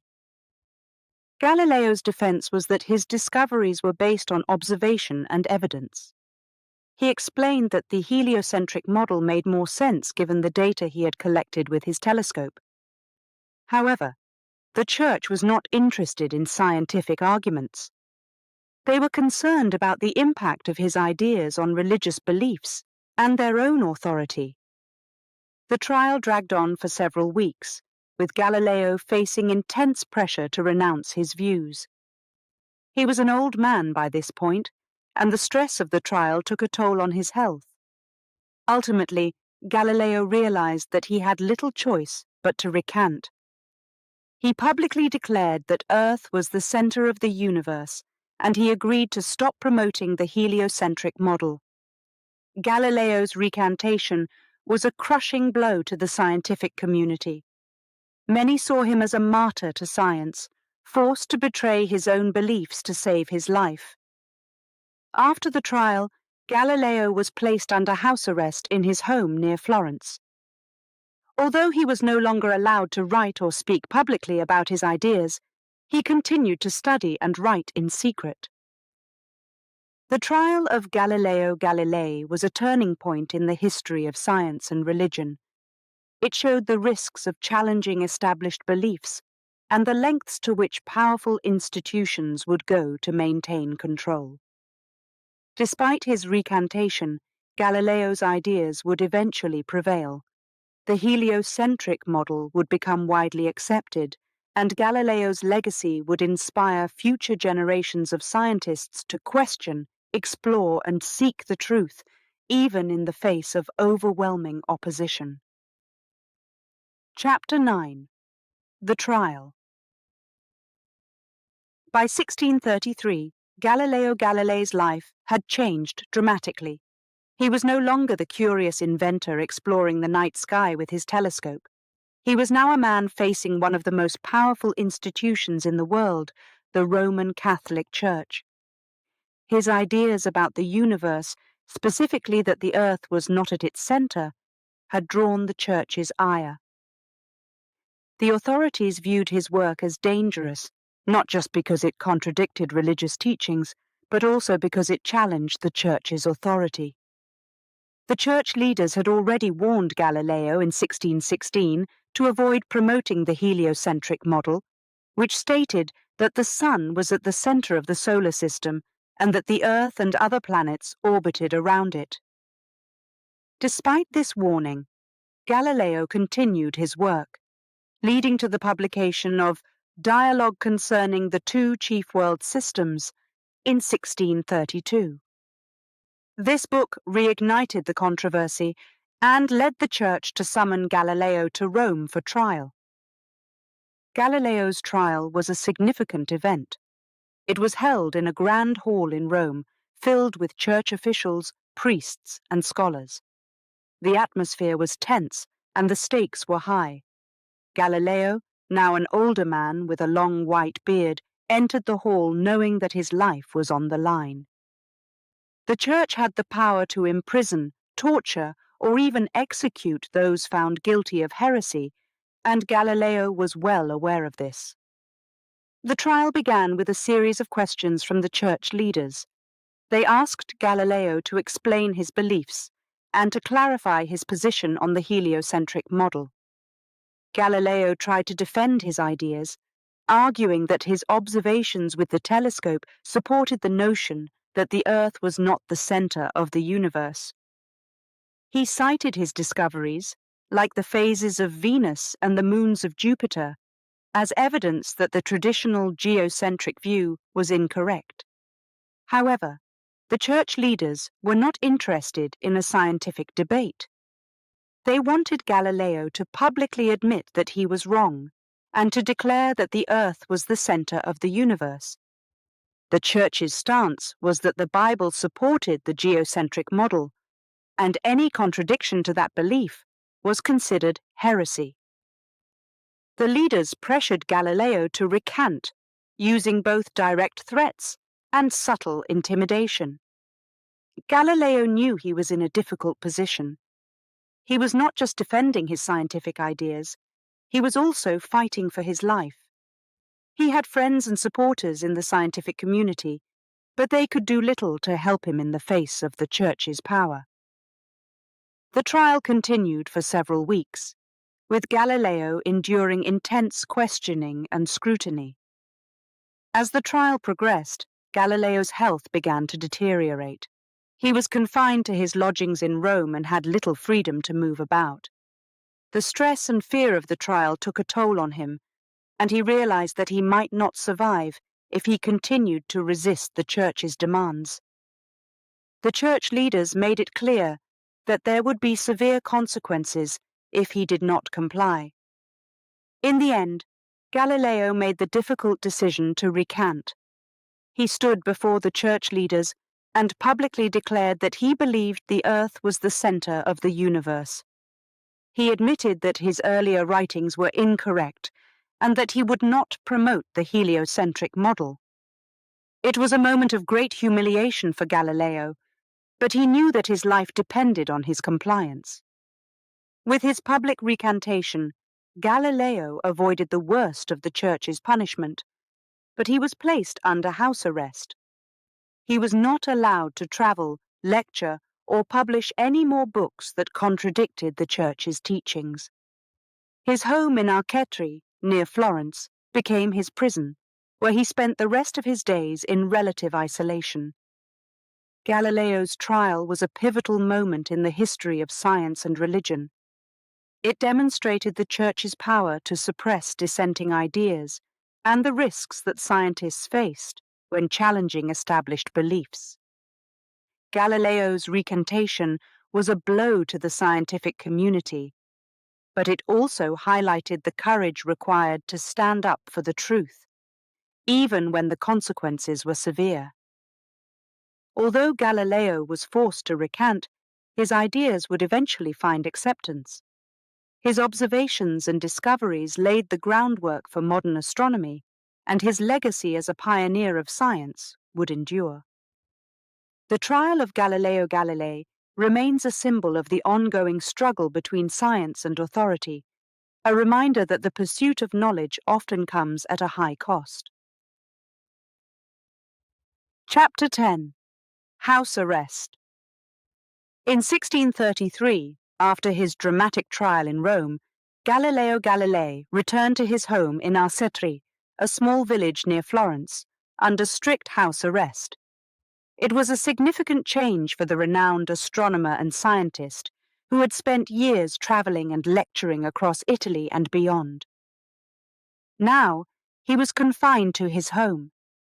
Galileo's defense was that his discoveries were based on observation and evidence. He explained that the heliocentric model made more sense given the data he had collected with his telescope. However, the church was not interested in scientific arguments. They were concerned about the impact of his ideas on religious beliefs and their own authority. The trial dragged on for several weeks, with Galileo facing intense pressure to renounce his views. He was an old man by this point, and the stress of the trial took a toll on his health. Ultimately, Galileo realized that he had little choice but to recant. He publicly declared that Earth was the center of the universe, and he agreed to stop promoting the heliocentric model. Galileo's recantation was a crushing blow to the scientific community. Many saw him as a martyr to science, forced to betray his own beliefs to save his life. After the trial, Galileo was placed under house arrest in his home near Florence. Although he was no longer allowed to write or speak publicly about his ideas, he continued to study and write in secret. The trial of Galileo Galilei was a turning point in the history of science and religion. It showed the risks of challenging established beliefs and the lengths to which powerful institutions would go to maintain control. Despite his recantation, Galileo's ideas would eventually prevail. The heliocentric model would become widely accepted, and Galileo's legacy would inspire future generations of scientists to question, explore, and seek the truth, even in the face of overwhelming opposition. Chapter 9. The Trial. By 1633, Galileo Galilei's life had changed dramatically. He was no longer the curious inventor exploring the night sky with his telescope. He was now a man facing one of the most powerful institutions in the world, the Roman Catholic Church. His ideas about the universe, specifically that the Earth was not at its center, had drawn the Church's ire. The authorities viewed his work as dangerous, not just because it contradicted religious teachings, but also because it challenged the Church's authority. The church leaders had already warned Galileo in 1616 to avoid promoting the heliocentric model, which stated that the sun was at the center of the solar system and that the Earth and other planets orbited around it. Despite this warning, Galileo continued his work, leading to the publication of Dialogue Concerning the Two Chief World Systems in 1632. This book reignited the controversy and led the Church to summon Galileo to Rome for trial. Galileo's trial was a significant event. It was held in a grand hall in Rome, filled with church officials, priests, and scholars. The atmosphere was tense, and the stakes were high. Galileo, now an older man with a long white beard, entered the hall knowing that his life was on the line. The Church had the power to imprison, torture, or even execute those found guilty of heresy, and Galileo was well aware of this. The trial began with a series of questions from the church leaders. They asked Galileo to explain his beliefs and to clarify his position on the heliocentric model. Galileo tried to defend his ideas, arguing that his observations with the telescope supported the notion that the Earth was not the center of the universe. He cited his discoveries, like the phases of Venus and the moons of Jupiter, as evidence that the traditional geocentric view was incorrect. However, the church leaders were not interested in a scientific debate. They wanted Galileo to publicly admit that he was wrong and to declare that the Earth was the center of the universe. The church's stance was that the Bible supported the geocentric model, and any contradiction to that belief was considered heresy. The leaders pressured Galileo to recant, using both direct threats and subtle intimidation. Galileo knew he was in a difficult position. He was not just defending his scientific ideas, he was also fighting for his life. He had friends and supporters in the scientific community, but they could do little to help him in the face of the church's power. The trial continued for several weeks, with Galileo enduring intense questioning and scrutiny. As the trial progressed, Galileo's health began to deteriorate. He was confined to his lodgings in Rome and had little freedom to move about. The stress and fear of the trial took a toll on him, and he realized that he might not survive if he continued to resist the church's demands. The church leaders made it clear that there would be severe consequences if he did not comply. In the end, Galileo made the difficult decision to recant. He stood before the church leaders and publicly declared that he believed the Earth was the center of the universe. He admitted that his earlier writings were incorrect and that he would not promote the heliocentric model. It was a moment of great humiliation for Galileo, but he knew that his life depended on his compliance. With his public recantation, Galileo avoided the worst of the church's punishment, but he was placed under house arrest. He was not allowed to travel, lecture, or publish any more books that contradicted the church's teachings. His home in Arcetri, near Florence, became his prison, where he spent the rest of his days in relative isolation. Galileo's trial was a pivotal moment in the history of science and religion. It demonstrated the church's power to suppress dissenting ideas and the risks that scientists faced when challenging established beliefs. Galileo's recantation was a blow to the scientific community, but it also highlighted the courage required to stand up for the truth, even when the consequences were severe. Although Galileo was forced to recant, his ideas would eventually find acceptance. His observations and discoveries laid the groundwork for modern astronomy, and his legacy as a pioneer of science would endure. The trial of Galileo Galilei remains a symbol of the ongoing struggle between science and authority, a reminder that the pursuit of knowledge often comes at a high cost. Chapter 10. House Arrest. In 1633, after his dramatic trial in Rome, Galileo Galilei returned to his home in Arcetri, a small village near Florence, under strict house arrest. It was a significant change for the renowned astronomer and scientist who had spent years traveling and lecturing across Italy and beyond. Now, he was confined to his home,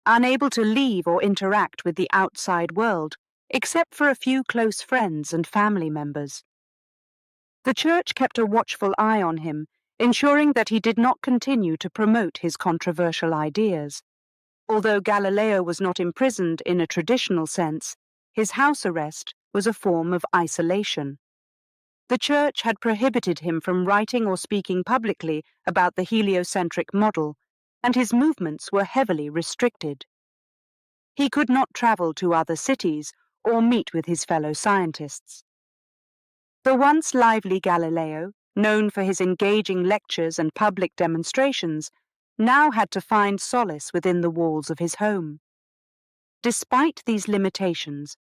unable to leave or interact with the outside world, except for a few close friends and family members. The church kept a watchful eye on him, ensuring that he did not continue to promote his controversial ideas. Although Galileo was not imprisoned in a traditional sense, his house arrest was a form of isolation. The church had prohibited him from writing or speaking publicly about the heliocentric model, and his movements were heavily restricted. He could not travel to other cities or meet with his fellow scientists. The once lively Galileo, known for his engaging lectures and public demonstrations, now had to find solace within the walls of his home. Despite these limitations,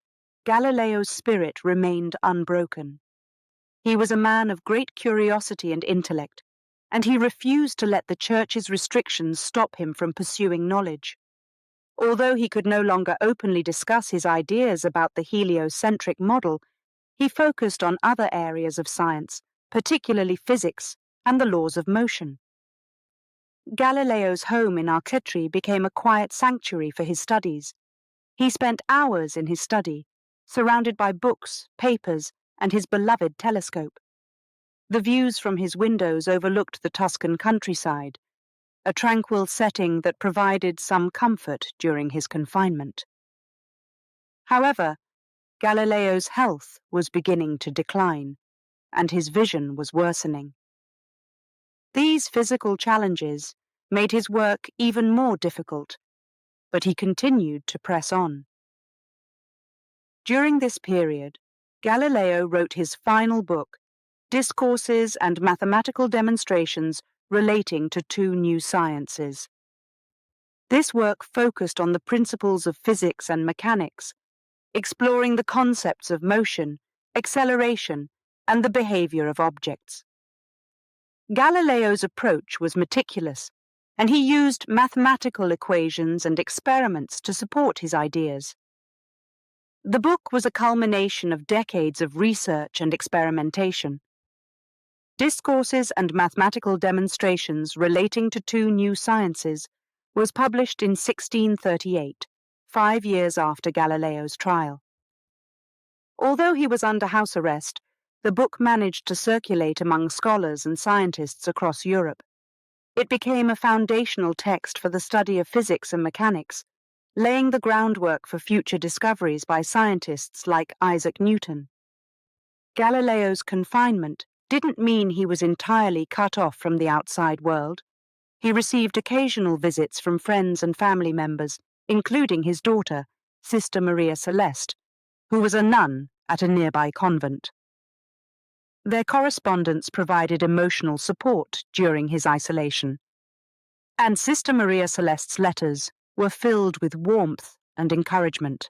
Galileo's spirit remained unbroken. He was a man of great curiosity and intellect, and he refused to let the church's restrictions stop him from pursuing knowledge. Although he could no longer openly discuss his ideas about the heliocentric model, he focused on other areas of science, particularly physics and the laws of motion. Galileo's home in Arcetri became a quiet sanctuary for his studies. He spent hours in his study, surrounded by books, papers, and his beloved telescope. The views from his windows overlooked the Tuscan countryside, a tranquil setting that provided some comfort during his confinement. However, Galileo's health was beginning to decline, and his vision was worsening. These physical challenges made his work even more difficult, but he continued to press on. During this period, Galileo wrote his final book, Discourses and Mathematical Demonstrations Relating to Two New Sciences. This work focused on the principles of physics and mechanics, exploring the concepts of motion, acceleration, and the behavior of objects. Galileo's approach was meticulous, and he used mathematical equations and experiments to support his ideas. The book was a culmination of decades of research and experimentation. Discourses and Mathematical Demonstrations Relating to Two New Sciences was published in 1638, 5 years after Galileo's trial. Although he was under house arrest, the book managed to circulate among scholars and scientists across Europe. It became a foundational text for the study of physics and mechanics, laying the groundwork for future discoveries by scientists like Isaac Newton. Galileo's confinement didn't mean he was entirely cut off from the outside world. He received occasional visits from friends and family members, including his daughter, Sister Maria Celeste, who was a nun at a nearby convent. Their correspondence provided emotional support during his isolation, and Sister Maria Celeste's letters were filled with warmth and encouragement.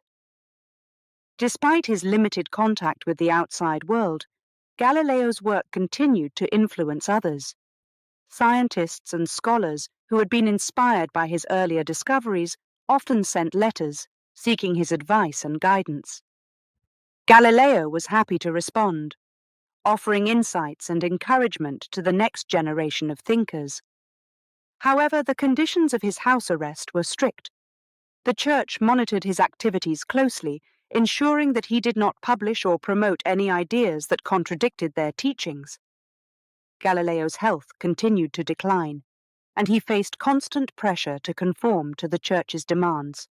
Despite his limited contact with the outside world, Galileo's work continued to influence others. Scientists and scholars who had been inspired by his earlier discoveries often sent letters seeking his advice and guidance. Galileo was happy to respond, offering insights and encouragement to the next generation of thinkers. However, the conditions of his house arrest were strict. The Church monitored his activities closely, ensuring that he did not publish or promote any ideas that contradicted their teachings. Galileo's health continued to decline, and he faced constant pressure to conform to the Church's demands.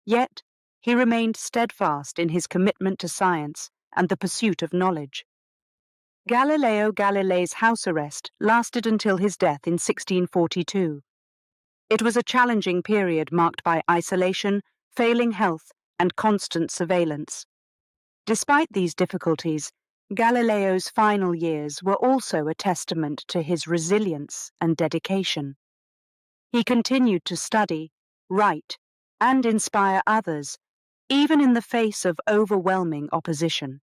Yet, he remained steadfast in his commitment to science and the pursuit of knowledge. Galileo Galilei's house arrest lasted until his death in 1642. It was a challenging period marked by isolation, failing health, and constant surveillance. Despite these difficulties, Galileo's final years were also a testament to his resilience and dedication. He continued to study, write, and inspire others, even in the face of overwhelming opposition.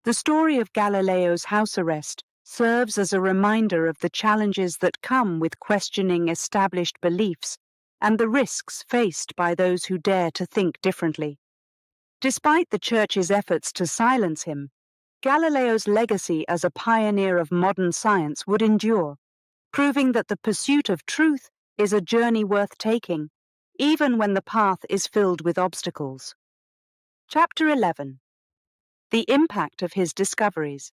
The story of Galileo's house arrest serves as a reminder of the challenges that come with questioning established beliefs and the risks faced by those who dare to think differently. Despite the Church's efforts to silence him, Galileo's legacy as a pioneer of modern science would endure, proving that the pursuit of truth is a journey worth taking, even when the path is filled with obstacles. Chapter 11. The impact of his discoveries.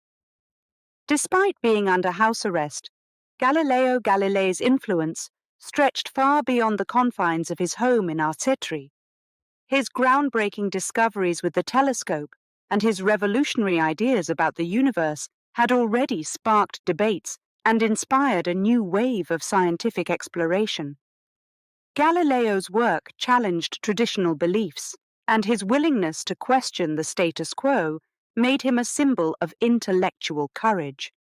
Despite being under house arrest, Galileo Galilei's influence stretched far beyond the confines of his home in Arcetri. His groundbreaking discoveries with the telescope and his revolutionary ideas about the universe had already sparked debates and inspired a new wave of scientific exploration. Galileo's work challenged traditional beliefs, and his willingness to question the status quo made him a symbol of intellectual courage.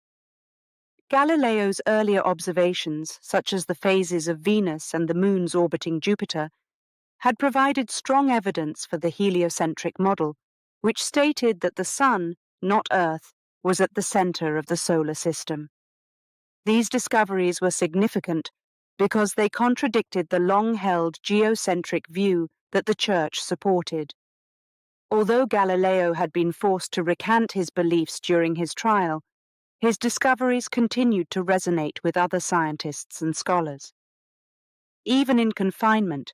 Galileo's earlier observations, such as the phases of Venus and the moons orbiting Jupiter, had provided strong evidence for the heliocentric model, which stated that the Sun, not Earth, was at the center of the solar system. These discoveries were significant because they contradicted the long-held geocentric view that the Church supported. Although Galileo had been forced to recant his beliefs during his trial, His discoveries continued to resonate with other scientists and scholars. Even in confinement,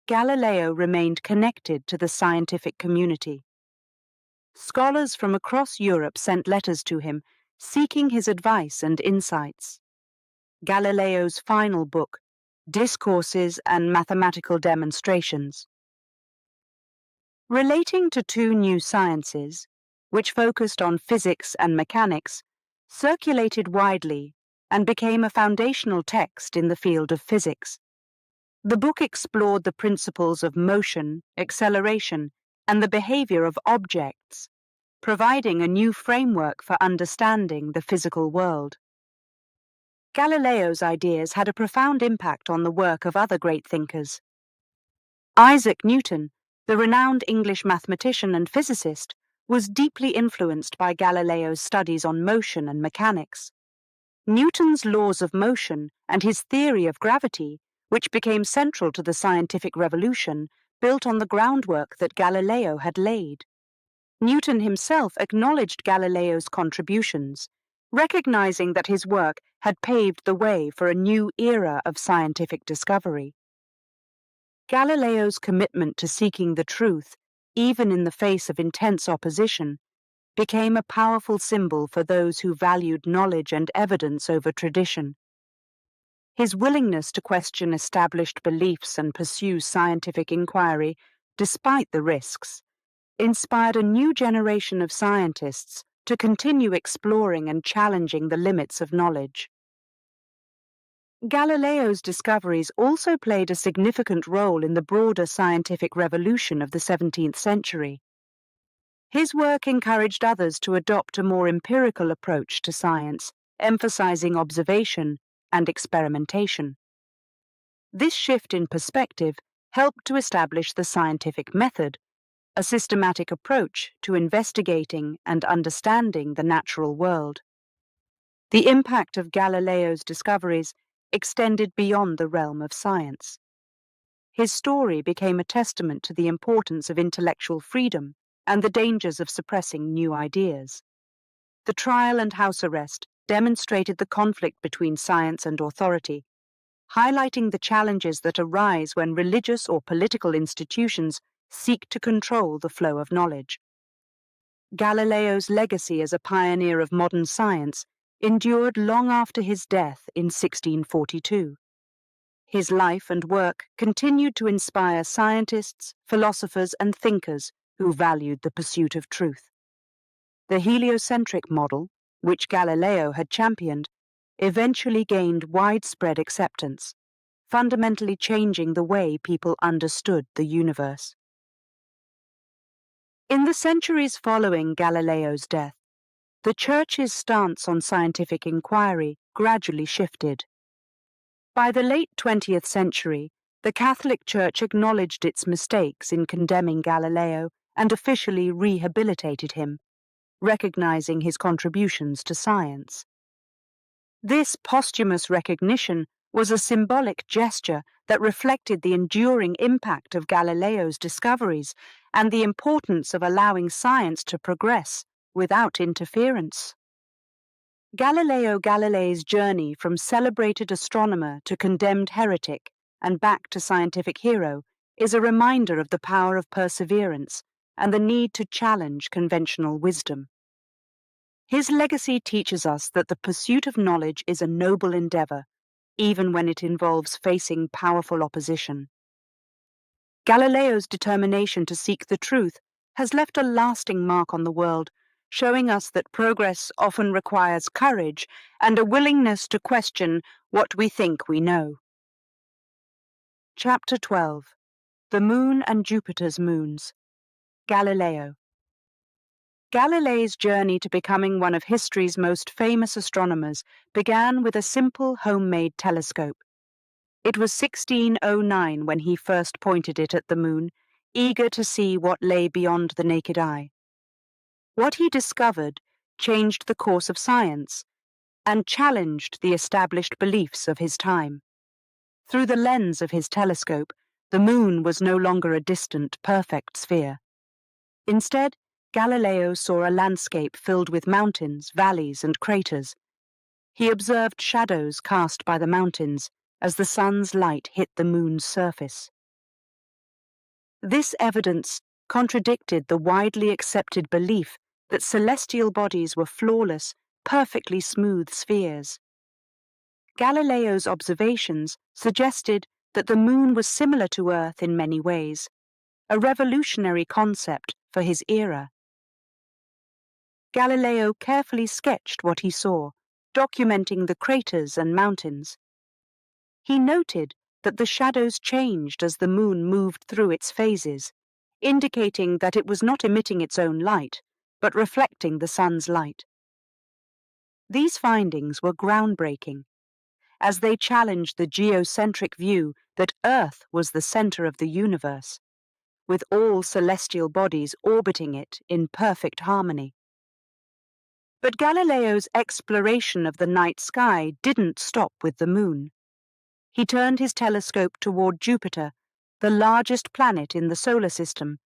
Galileo remained connected to the scientific community. Scholars from across Europe sent letters to him, seeking his advice and insights. Galileo's final book, Discourses and Mathematical Demonstrations. Relating to two new sciences, which focused on physics and mechanics, circulated widely and became a foundational text in the field of physics. The book explored the principles of motion, acceleration, and the behavior of objects, providing a new framework for understanding the physical world. Galileo's ideas had a profound impact on the work of other great thinkers. Isaac Newton, the renowned English mathematician and physicist, was deeply influenced by Galileo's studies on motion and mechanics. Newton's laws of motion and his theory of gravity, which became central to the scientific revolution, built on the groundwork that Galileo had laid. Newton himself acknowledged Galileo's contributions, recognizing that his work had paved the way for a new era of scientific discovery. Galileo's commitment to seeking the truth, even in the face of intense opposition, became a powerful symbol for those who valued knowledge and evidence over tradition. His willingness to question established beliefs and pursue scientific inquiry, despite the risks, inspired a new generation of scientists to continue exploring and challenging the limits of knowledge. Galileo's discoveries also played a significant role in the broader scientific revolution of the 17th century. His work encouraged others to adopt a more empirical approach to science, emphasizing observation and experimentation. This shift in perspective helped to establish the scientific method, a systematic approach to investigating and understanding the natural world. The impact of Galileo's discoveries extended beyond the realm of science. His story became a testament to the importance of intellectual freedom and the dangers of suppressing new ideas. The trial and house arrest demonstrated the conflict between science and authority, highlighting the challenges that arise when religious or political institutions seek to control the flow of knowledge. Galileo's legacy as a pioneer of modern science endured long after his death in 1642. His life and work continued to inspire scientists, philosophers, and thinkers who valued the pursuit of truth. The heliocentric model, which Galileo had championed, eventually gained widespread acceptance, fundamentally changing the way people understood the universe. In the centuries following Galileo's death, the Church's stance on scientific inquiry gradually shifted. By the late 20th century, the Catholic Church acknowledged its mistakes in condemning Galileo and officially rehabilitated him, recognizing his contributions to science. This posthumous recognition was a symbolic gesture that reflected the enduring impact of Galileo's discoveries and the importance of allowing science to progress without interference. Galileo Galilei's journey from celebrated astronomer to condemned heretic and back to scientific hero is a reminder of the power of perseverance and the need to challenge conventional wisdom. His legacy teaches us that the pursuit of knowledge is a noble endeavor, even when it involves facing powerful opposition. Galileo's determination to seek the truth has left a lasting mark on the world, showing us that progress often requires courage and a willingness to question what we think we know. Chapter 12. The Moon and Jupiter's Moons. Galileo. Galilei's journey to becoming one of history's most famous astronomers began with a simple homemade telescope. It was 1609 when he first pointed it at the moon, eager to see what lay beyond the naked eye. What he discovered changed the course of science and challenged the established beliefs of his time. Through the lens of his telescope, the moon was no longer a distant, perfect sphere. Instead, Galileo saw a landscape filled with mountains, valleys, and craters. He observed shadows cast by the mountains as the sun's light hit the moon's surface. This evidence contradicted the widely accepted belief that celestial bodies were flawless, perfectly smooth spheres. Galileo's observations suggested that the moon was similar to Earth in many ways, a revolutionary concept for his era. Galileo carefully sketched what he saw, documenting the craters and mountains. He noted that the shadows changed as the moon moved through its phases, indicating that it was not emitting its own light, but reflecting the sun's light. These findings were groundbreaking, as they challenged the geocentric view that Earth was the center of the universe, with all celestial bodies orbiting it in perfect harmony. But Galileo's exploration of the night sky didn't stop with the moon. He turned his telescope toward Jupiter, the largest planet in the solar system,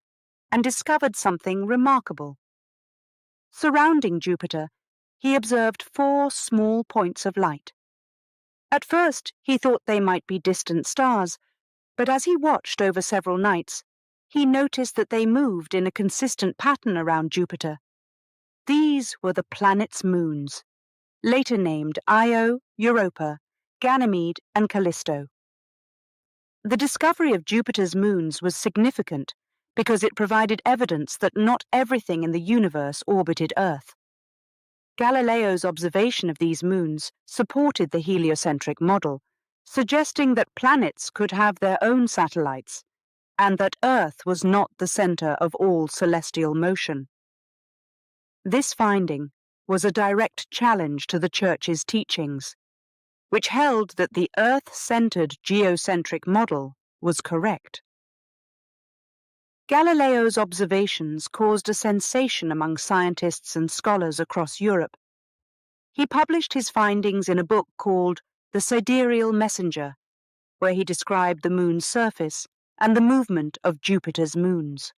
and discovered something remarkable. Surrounding Jupiter, he observed 4 small points of light. At first, he thought they might be distant stars, but as he watched over several nights, he noticed that they moved in a consistent pattern around Jupiter. These were the planet's moons, later named Io, Europa, Ganymede, and Callisto. The discovery of Jupiter's moons was significant because it provided evidence that not everything in the universe orbited Earth. Galileo's observation of these moons supported the heliocentric model, suggesting that planets could have their own satellites, and that Earth was not the center of all celestial motion. This finding was a direct challenge to the Church's teachings, which held that the Earth-centered geocentric model was correct. Galileo's observations caused a sensation among scientists and scholars across Europe. He published his findings in a book called The Sidereal Messenger, where he described the moon's surface and the movement of Jupiter's moons.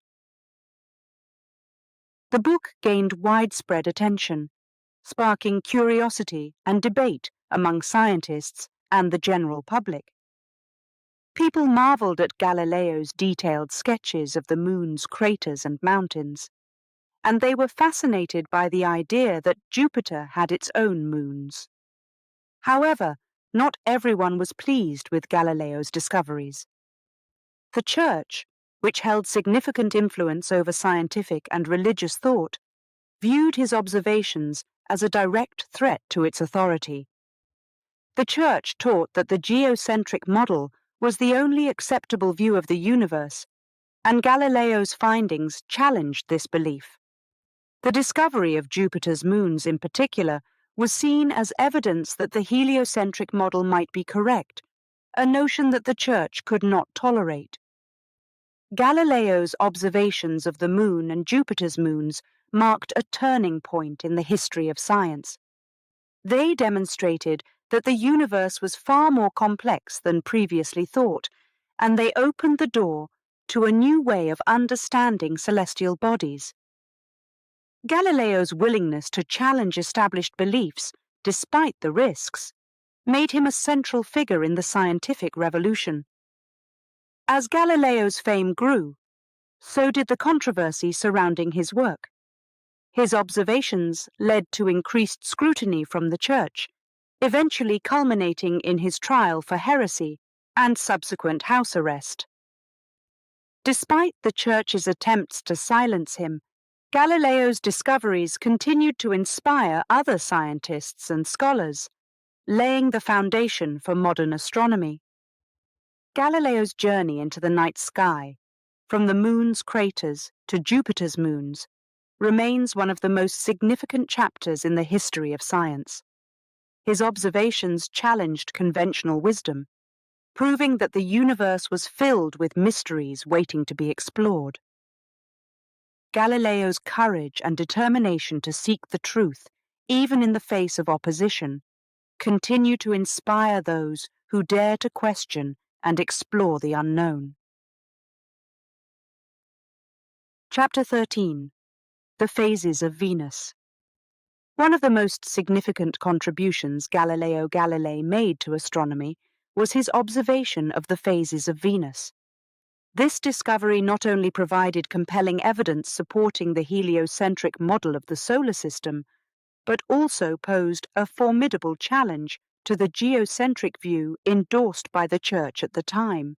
The book gained widespread attention, sparking curiosity and debate among scientists and the general public. People marveled at Galileo's detailed sketches of the moon's craters and mountains, and they were fascinated by the idea that Jupiter had its own moons. However, not everyone was pleased with Galileo's discoveries. The Church, which held significant influence over scientific and religious thought, viewed his observations as a direct threat to its authority. The Church taught that the geocentric model was the only acceptable view of the universe, and Galileo's findings challenged this belief. The discovery of Jupiter's moons in particular was seen as evidence that the heliocentric model might be correct, a notion that the Church could not tolerate. Galileo's observations of the moon and Jupiter's moons marked a turning point in the history of science. They demonstrated that the universe was far more complex than previously thought, and they opened the door to a new way of understanding celestial bodies. Galileo's willingness to challenge established beliefs, despite the risks, made him a central figure in the scientific revolution. As Galileo's fame grew, so did the controversy surrounding his work. His observations led to increased scrutiny from the Church, eventually culminating in his trial for heresy and subsequent house arrest. Despite the Church's attempts to silence him, Galileo's discoveries continued to inspire other scientists and scholars, laying the foundation for modern astronomy. Galileo's journey into the night sky, from the moon's craters to Jupiter's moons, remains one of the most significant chapters in the history of science. His observations challenged conventional wisdom, proving that the universe was filled with mysteries waiting to be explored. Galileo's courage and determination to seek the truth, even in the face of opposition, continue to inspire those who dare to question and explore the unknown. Chapter 13. the phases of Venus. One of the most significant contributions Galileo Galilei made to astronomy was his observation of the phases of Venus. This discovery not only provided compelling evidence supporting the heliocentric model of the solar system, but also posed a formidable challenge to the geocentric view endorsed by the Church at the time.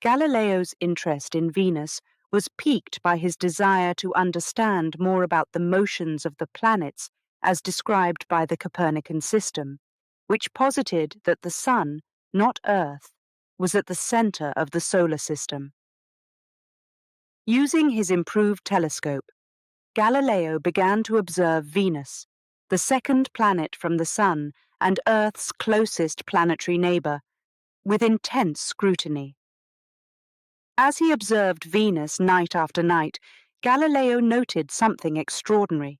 Galileo's interest in Venus was piqued by his desire to understand more about the motions of the planets as described by the Copernican system, which posited that the Sun, not Earth, was at the center of the solar system. Using his improved telescope, Galileo began to observe Venus, the second planet from the Sun and Earth's closest planetary neighbor, with intense scrutiny. As he observed Venus night after night, Galileo noted something extraordinary.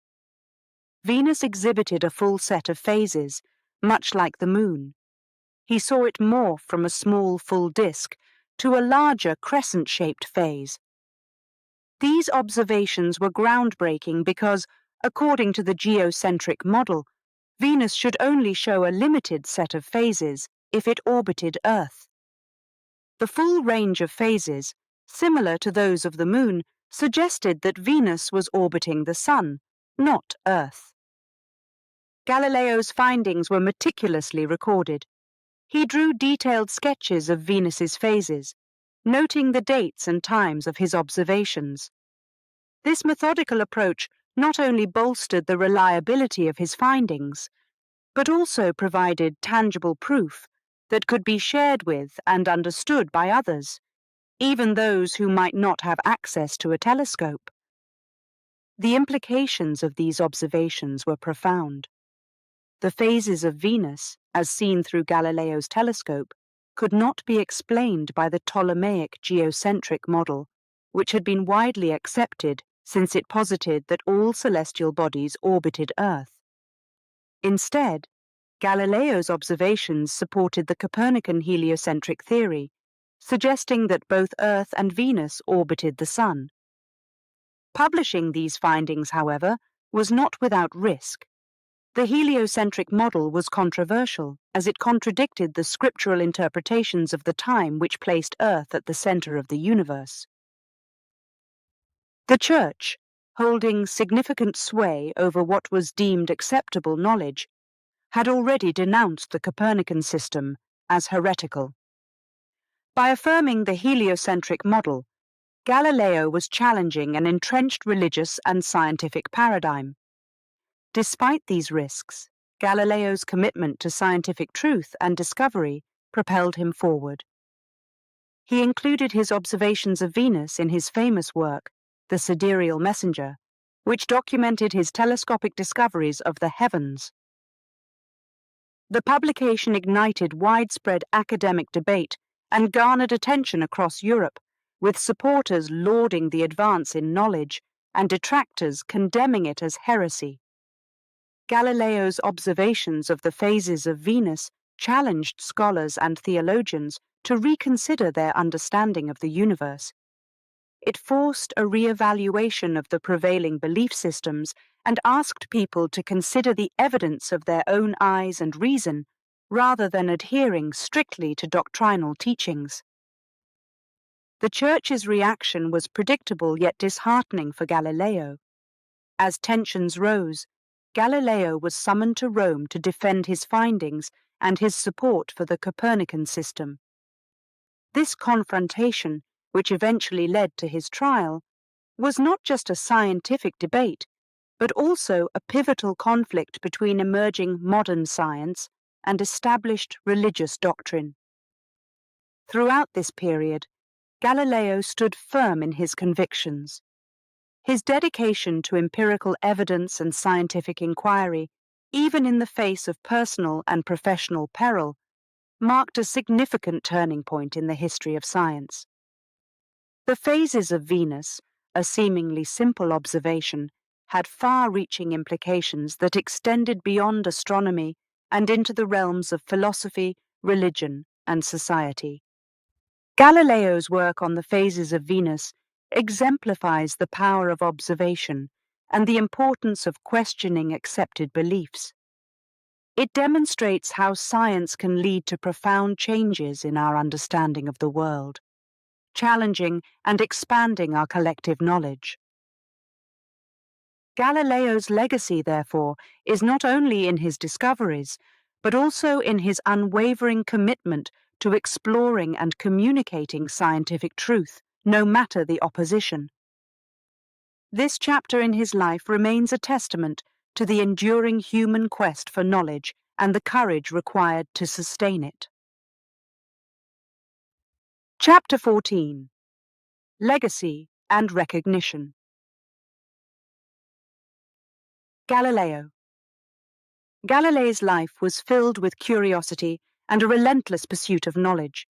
Venus exhibited a full set of phases, much like the Moon. He saw it morph from a small full disk to a larger crescent-shaped phase. These observations were groundbreaking because, according to the geocentric model, Venus should only show a limited set of phases if it orbited Earth. The full range of phases, similar to those of the Moon, suggested that Venus was orbiting the Sun, not Earth. Galileo's findings were meticulously recorded. He drew detailed sketches of Venus's phases, noting the dates and times of his observations. This methodical approach not only bolstered the reliability of his findings, but also provided tangible proof that could be shared with and understood by others, even those who might not have access to a telescope. The implications of these observations were profound. The phases of Venus, as seen through Galileo's telescope, could not be explained by the Ptolemaic geocentric model, which had been widely accepted since it posited that all celestial bodies orbited Earth. Instead, Galileo's observations supported the Copernican heliocentric theory, suggesting that both Earth and Venus orbited the Sun. Publishing these findings, however, was not without risk. The heliocentric model was controversial, as it contradicted the scriptural interpretations of the time which placed Earth at the center of the universe. The Church, holding significant sway over what was deemed acceptable knowledge, had already denounced the Copernican system as heretical. By affirming the heliocentric model, Galileo was challenging an entrenched religious and scientific paradigm. Despite these risks, Galileo's commitment to scientific truth and discovery propelled him forward. He included his observations of Venus in his famous work, The Sidereal Messenger, which documented his telescopic discoveries of the heavens. The publication ignited widespread academic debate and garnered attention across Europe, with supporters lauding the advance in knowledge and detractors condemning it as heresy. Galileo's observations of the phases of Venus challenged scholars and theologians to reconsider their understanding of the universe. It forced a re-evaluation of the prevailing belief systems and asked people to consider the evidence of their own eyes and reason, rather than adhering strictly to doctrinal teachings. The Church's reaction was predictable yet disheartening for Galileo. As tensions rose, Galileo was summoned to Rome to defend his findings and his support for the Copernican system. This confrontation, which eventually led to his trial, was not just a scientific debate, but also a pivotal conflict between emerging modern science and established religious doctrine. Throughout this period, Galileo stood firm in his convictions. His dedication to empirical evidence and scientific inquiry, even in the face of personal and professional peril, marked a significant turning point in the history of science. The phases of Venus, a seemingly simple observation, had far-reaching implications that extended beyond astronomy and into the realms of philosophy, religion, and society. Galileo's work on the phases of Venus exemplifies the power of observation and the importance of questioning accepted beliefs. It demonstrates how science can lead to profound changes in our understanding of the world, challenging and expanding our collective knowledge. Galileo's legacy, therefore, is not only in his discoveries, but also in his unwavering commitment to exploring and communicating scientific truth, no matter the opposition. This chapter in his life remains a testament to the enduring human quest for knowledge and the courage required to sustain it. Chapter 14. Legacy and Recognition. Galileo. Galilei's life was filled with curiosity and a relentless pursuit of knowledge.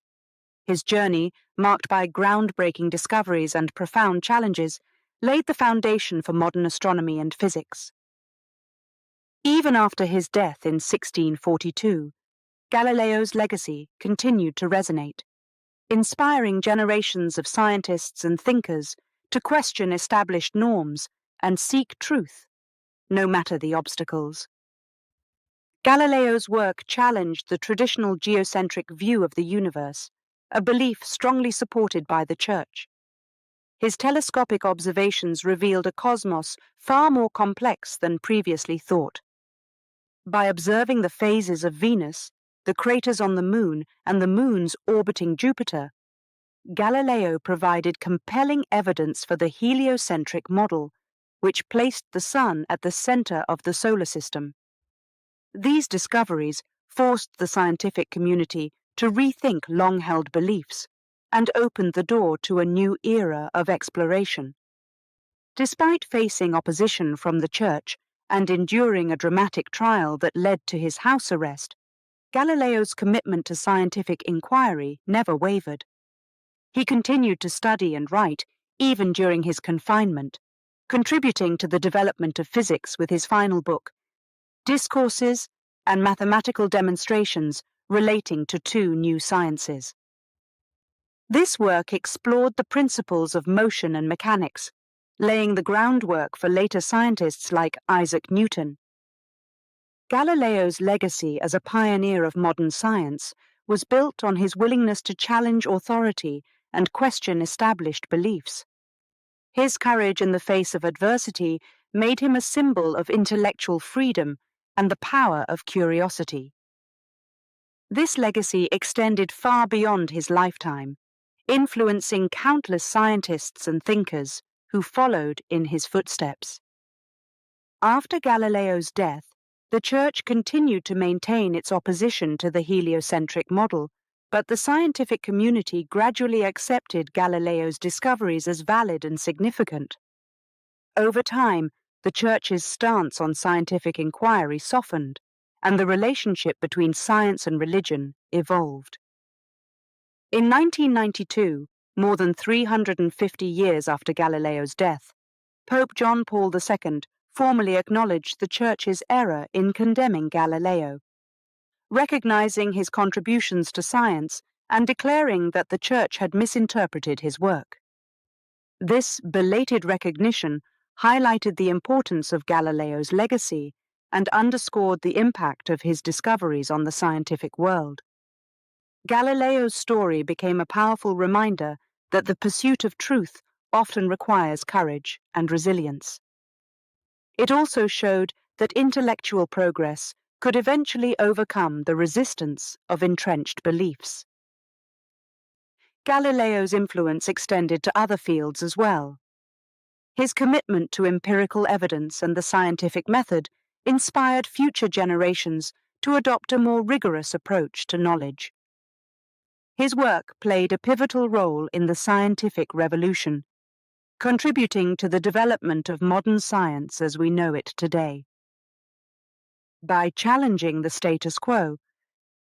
His journey, marked by groundbreaking discoveries and profound challenges, laid the foundation for modern astronomy and physics. Even after his death in 1642, Galileo's legacy continued to resonate, inspiring generations of scientists and thinkers to question established norms and seek truth, no matter the obstacles. Galileo's work challenged the traditional geocentric view of the universe, a belief strongly supported by the Church. His telescopic observations revealed a cosmos far more complex than previously thought. By observing the phases of Venus, the craters on the Moon, and the moons orbiting Jupiter, Galileo provided compelling evidence for the heliocentric model, which placed the Sun at the center of the solar system. These discoveries forced the scientific community to rethink long-held beliefs and opened the door to a new era of exploration. Despite facing opposition from the Church and enduring a dramatic trial that led to his house arrest, Galileo's commitment to scientific inquiry never wavered. He continued to study and write even during his confinement, contributing to the development of physics with his final book, Discourses and Mathematical Demonstrations Relating to Two New Sciences. This work explored the principles of motion and mechanics, laying the groundwork for later scientists like Isaac Newton. Galileo's legacy as a pioneer of modern science was built on his willingness to challenge authority and question established beliefs. His courage in the face of adversity made him a symbol of intellectual freedom and the power of curiosity. This legacy extended far beyond his lifetime, influencing countless scientists and thinkers who followed in his footsteps. After Galileo's death, the Church continued to maintain its opposition to the heliocentric model, but the scientific community gradually accepted Galileo's discoveries as valid and significant. Over time, the Church's stance on scientific inquiry softened, and the relationship between science and religion evolved. In 1992, more than 350 years after Galileo's death, Pope John Paul II formally acknowledged the Church's error in condemning Galileo, recognizing his contributions to science and declaring that the Church had misinterpreted his work. This belated recognition highlighted the importance of Galileo's legacy and underscored the impact of his discoveries on the scientific world. Galileo's story became a powerful reminder that the pursuit of truth often requires courage and resilience. It also showed that intellectual progress could eventually overcome the resistance of entrenched beliefs. Galileo's influence extended to other fields as well. His commitment to empirical evidence and the scientific method inspired future generations to adopt a more rigorous approach to knowledge. His work played a pivotal role in the scientific revolution, contributing to the development of modern science as we know it today. By challenging the status quo,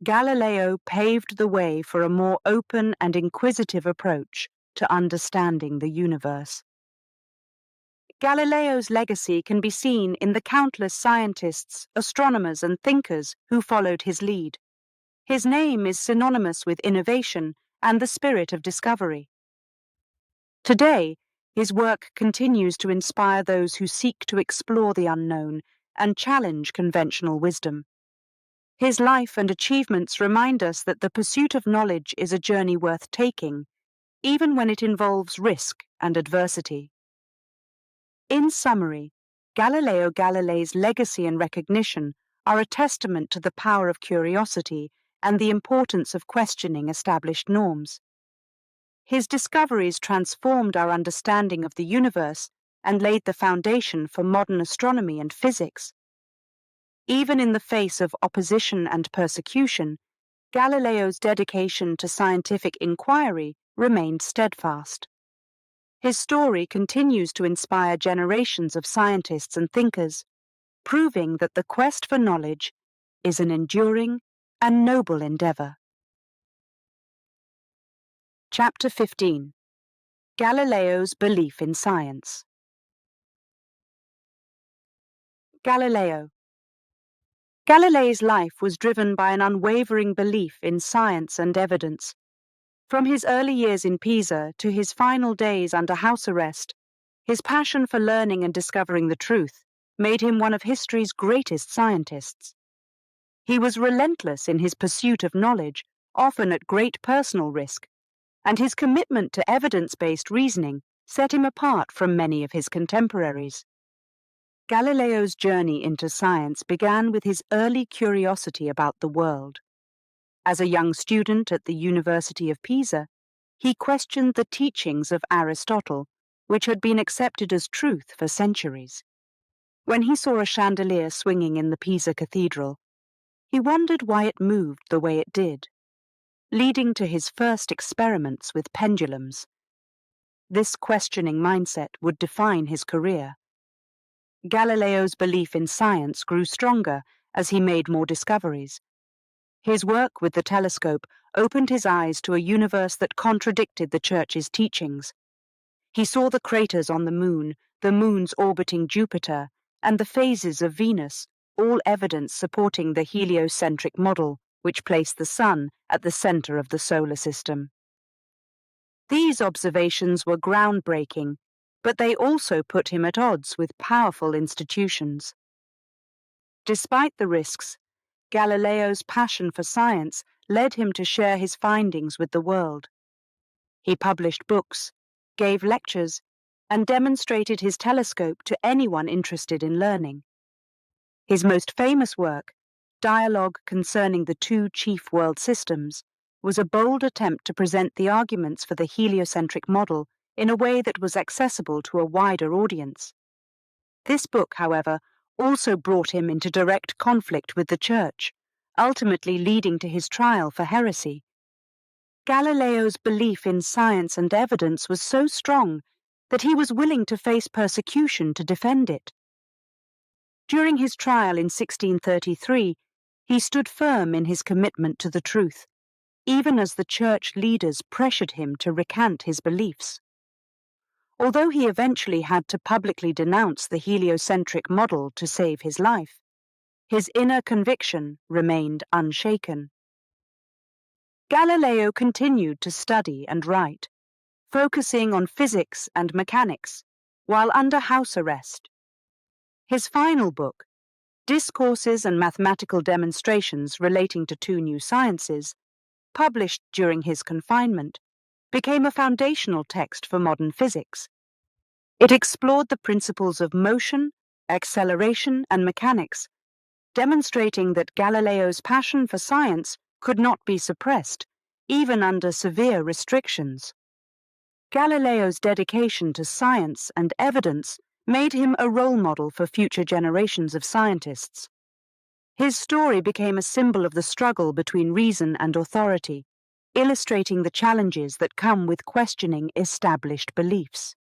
Galileo paved the way for a more open and inquisitive approach to understanding the universe. Galileo's legacy can be seen in the countless scientists, astronomers, and thinkers who followed his lead. His name is synonymous with innovation and the spirit of discovery. Today, His work continues to inspire those who seek to explore the unknown and challenge conventional wisdom. His life and achievements remind us that the pursuit of knowledge is a journey worth taking, even when it involves risk and adversity. In summary, Galileo Galilei's legacy and recognition are a testament to the power of curiosity and the importance of questioning established norms. His discoveries transformed our understanding of the universe and laid the foundation for modern astronomy and physics. Even in the face of opposition and persecution, Galileo's dedication to scientific inquiry remained steadfast. His story continues to inspire generations of scientists and thinkers, proving that the quest for knowledge is an enduring and noble endeavor. Chapter 15. Galileo's Belief in Science. Galilei's life was driven by an unwavering belief in science and evidence. From his early years in Pisa to his final days under house arrest, his passion for learning and discovering the truth made him one of history's greatest scientists. He was relentless in his pursuit of knowledge, often at great personal risk, and his commitment to evidence-based reasoning set him apart from many of his contemporaries. Galileo's journey into science began with his early curiosity about the world. As a young student at the University of Pisa, he questioned the teachings of Aristotle, which had been accepted as truth for centuries. When he saw a chandelier swinging in the Pisa Cathedral, he wondered why it moved the way it did, leading to his first experiments with pendulums. This questioning mindset would define his career. Galileo's belief in science grew stronger as he made more discoveries. His work with the telescope opened his eyes to a universe that contradicted the Church's teachings. He saw the craters on the moons orbiting Jupiter, and the phases of Venus, all evidence supporting the heliocentric model, which placed the Sun at the center of the solar system. These observations were groundbreaking, but they also put him at odds with powerful institutions. Despite the risks, Galileo's passion for science led him to share his findings with the world. He published books, gave lectures, and demonstrated his telescope to anyone interested in learning. His most famous work, Dialogue Concerning the Two Chief World Systems, was a bold attempt to present the arguments for the heliocentric model in a way that was accessible to a wider audience. This book, however, also brought him into direct conflict with the Church, ultimately leading to his trial for heresy. Galileo's belief in science and evidence was so strong that he was willing to face persecution to defend it. During his trial in 1633, he stood firm in his commitment to the truth, even as the Church leaders pressured him to recant his beliefs. Although he eventually had to publicly denounce the heliocentric model to save his life, his inner conviction remained unshaken. Galileo continued to study and write, focusing on physics and mechanics while under house arrest. His final book, Discourses and Mathematical Demonstrations Relating to Two New Sciences, published during his confinement, became a foundational text for modern physics. It explored the principles of motion, acceleration, and mechanics, demonstrating that Galileo's passion for science could not be suppressed, even under severe restrictions. Galileo's dedication to science and evidence made him a role model for future generations of scientists. His story became a symbol of the struggle between reason and authority, illustrating the challenges that come with questioning established beliefs.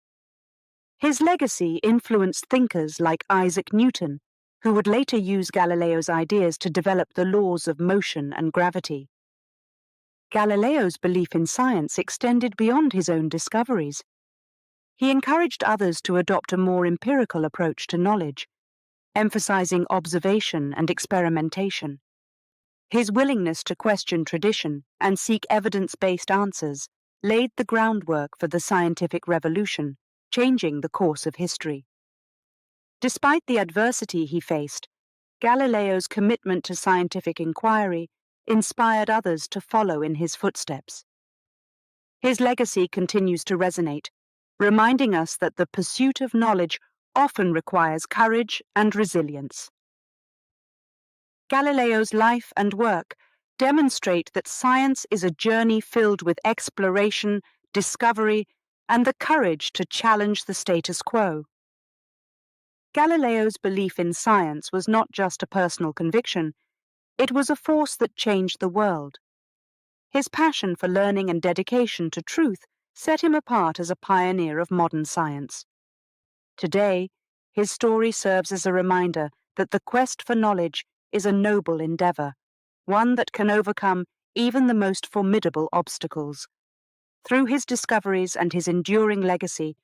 His legacy influenced thinkers like Isaac Newton, who would later use Galileo's ideas to develop the laws of motion and gravity. Galileo's belief in science extended beyond his own discoveries. He encouraged others to adopt a more empirical approach to knowledge, emphasizing observation and experimentation. His willingness to question tradition and seek evidence-based answers laid the groundwork for the scientific revolution, changing the course of history. Despite the adversity he faced, Galileo's commitment to scientific inquiry inspired others to follow in his footsteps. His legacy continues to resonate, reminding us that the pursuit of knowledge often requires courage and resilience. Galileo's life and work demonstrate that science is a journey filled with exploration, discovery, and the courage to challenge the status quo. Galileo's belief in science was not just a personal conviction, it was a force that changed the world. His passion for learning and dedication to truth set him apart as a pioneer of modern science. Today, his story serves as a reminder that the quest for knowledge is a noble endeavor, one that can overcome even the most formidable obstacles. Through his discoveries and his enduring legacy,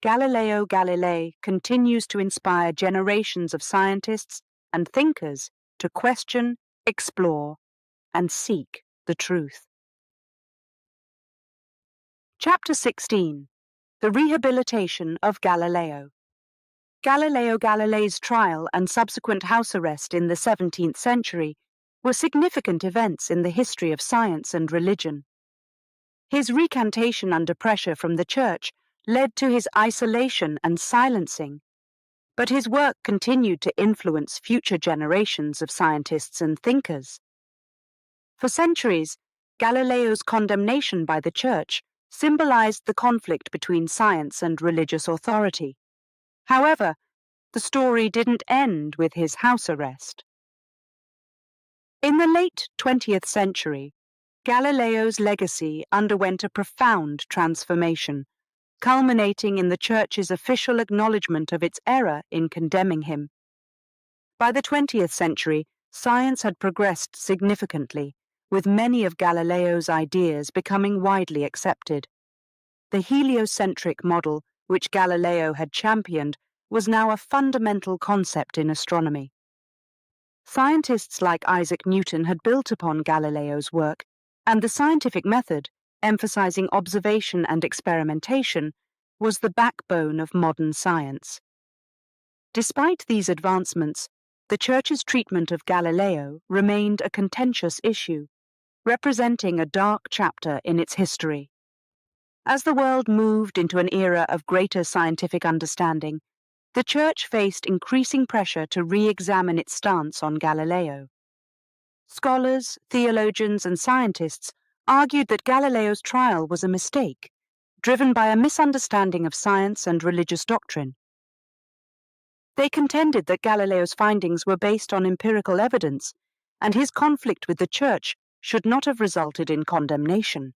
Galileo Galilei continues to inspire generations of scientists and thinkers to question, explore, and seek the truth. Chapter 16. The Rehabilitation of Galileo. Galileo Galilei's trial and subsequent house arrest in the 17th century were significant events in the history of science and religion. His recantation under pressure from the Church led to his isolation and silencing, but his work continued to influence future generations of scientists and thinkers. For centuries, Galileo's condemnation by the Church symbolized the conflict between science and religious authority. However, the story didn't end with his house arrest. In the late 20th century, Galileo's legacy underwent a profound transformation, culminating in the Church's official acknowledgement of its error in condemning him. By the 20th century, science had progressed significantly, with many of Galileo's ideas becoming widely accepted. The heliocentric model, which Galileo had championed, was now a fundamental concept in astronomy. Scientists like Isaac Newton had built upon Galileo's work, and the scientific method, emphasizing observation and experimentation, was the backbone of modern science. Despite these advancements, the Church's treatment of Galileo remained a contentious issue, representing a dark chapter in its history. As the world moved into an era of greater scientific understanding, the Church faced increasing pressure to re-examine its stance on Galileo. Scholars, theologians, and scientists argued that Galileo's trial was a mistake, driven by a misunderstanding of science and religious doctrine. They contended that Galileo's findings were based on empirical evidence, and his conflict with the Church should not have resulted in condemnation.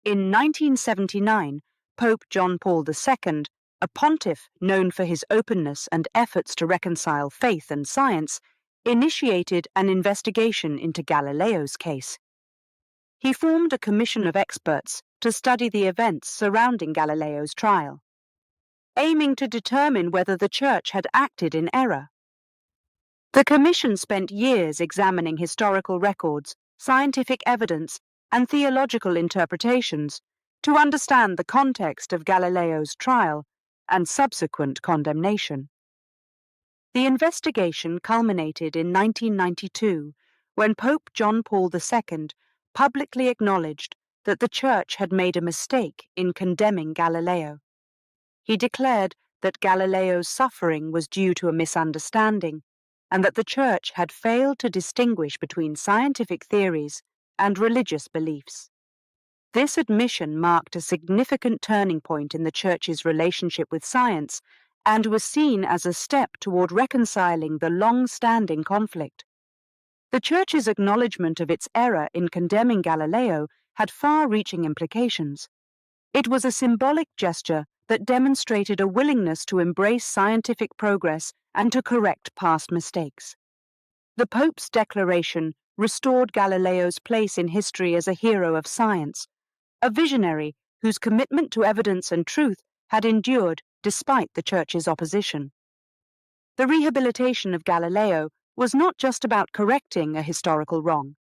In 1979, Pope John Paul II, a pontiff known for his openness and efforts to reconcile faith and science, initiated an investigation into Galileo's case. He formed a commission of experts to study the events surrounding Galileo's trial, aiming to determine whether the Church had acted in error. The commission spent years examining historical records, scientific evidence, and theological interpretations to understand the context of Galileo's trial and subsequent condemnation. The investigation culminated in 1992 when Pope John Paul II publicly acknowledged that the Church had made a mistake in condemning Galileo. He declared that Galileo's suffering was due to a misunderstanding and that the Church had failed to distinguish between scientific theories and religious beliefs. This admission marked a significant turning point in the Church's relationship with science and was seen as a step toward reconciling the long-standing conflict. The Church's acknowledgement of its error in condemning Galileo had far-reaching implications. It was a symbolic gesture that demonstrated a willingness to embrace scientific progress and to correct past mistakes. The Pope's declaration restored Galileo's place in history as a hero of science, a visionary whose commitment to evidence and truth had endured despite the Church's opposition. The rehabilitation of Galileo was not just about correcting a historical wrong.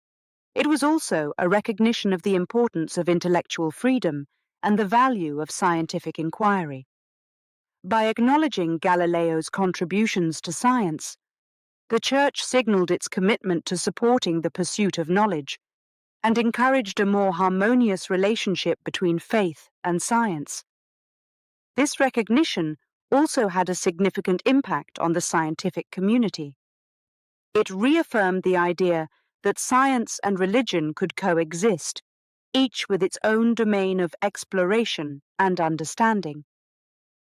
It was also a recognition of the importance of intellectual freedom and the value of scientific inquiry. By acknowledging Galileo's contributions to science, the Church signaled its commitment to supporting the pursuit of knowledge and encouraged a more harmonious relationship between faith and science. This recognition also had a significant impact on the scientific community. It reaffirmed the idea that science and religion could coexist, each with its own domain of exploration and understanding.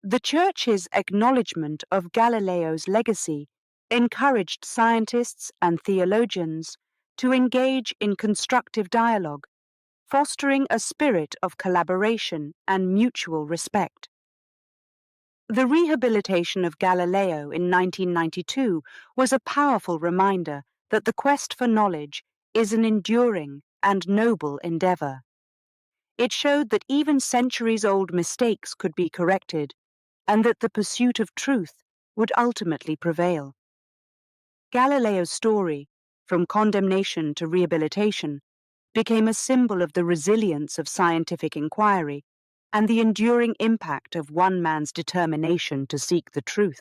The Church's acknowledgement of Galileo's legacy encouraged scientists and theologians to engage in constructive dialogue, fostering a spirit of collaboration and mutual respect. The rehabilitation of Galileo in 1992 was a powerful reminder that the quest for knowledge is an enduring and noble endeavor. It showed that even centuries-old mistakes could be corrected, and that the pursuit of truth would ultimately prevail. Galileo's story, from condemnation to rehabilitation, became a symbol of the resilience of scientific inquiry and the enduring impact of one man's determination to seek the truth.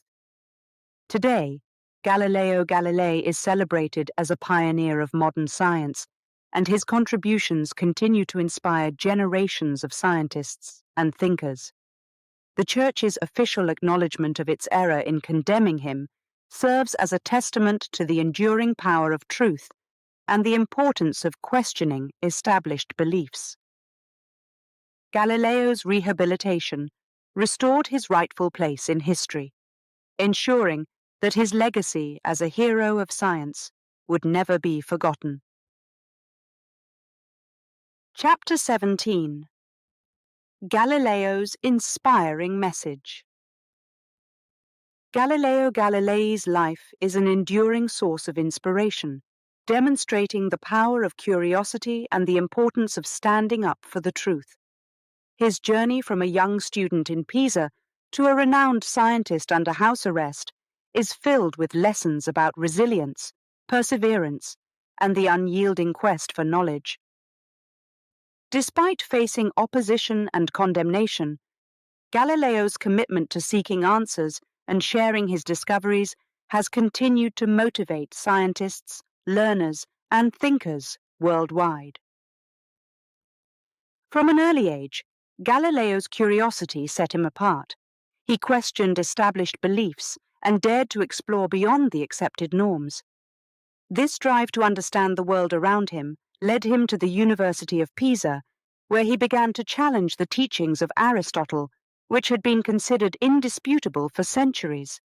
Today, Galileo Galilei is celebrated as a pioneer of modern science, and his contributions continue to inspire generations of scientists and thinkers. The Church's official acknowledgement of its error in condemning him serves as a testament to the enduring power of truth and the importance of questioning established beliefs. Galileo's rehabilitation restored his rightful place in history, ensuring that his legacy as a hero of science would never be forgotten. Chapter 17. Galileo's inspiring message. Galileo Galilei's life is an enduring source of inspiration, demonstrating the power of curiosity and the importance of standing up for the truth. His journey from a young student in Pisa to a renowned scientist under house arrest is filled with lessons about resilience, perseverance, and the unyielding quest for knowledge. Despite facing opposition and condemnation, Galileo's commitment to seeking answers and sharing his discoveries has continued to motivate scientists, learners, and thinkers worldwide. From an early age, Galileo's curiosity set him apart. He questioned established beliefs and dared to explore beyond the accepted norms. This drive to understand the world around him led him to the University of Pisa, where he began to challenge the teachings of Aristotle, which had been considered indisputable for centuries.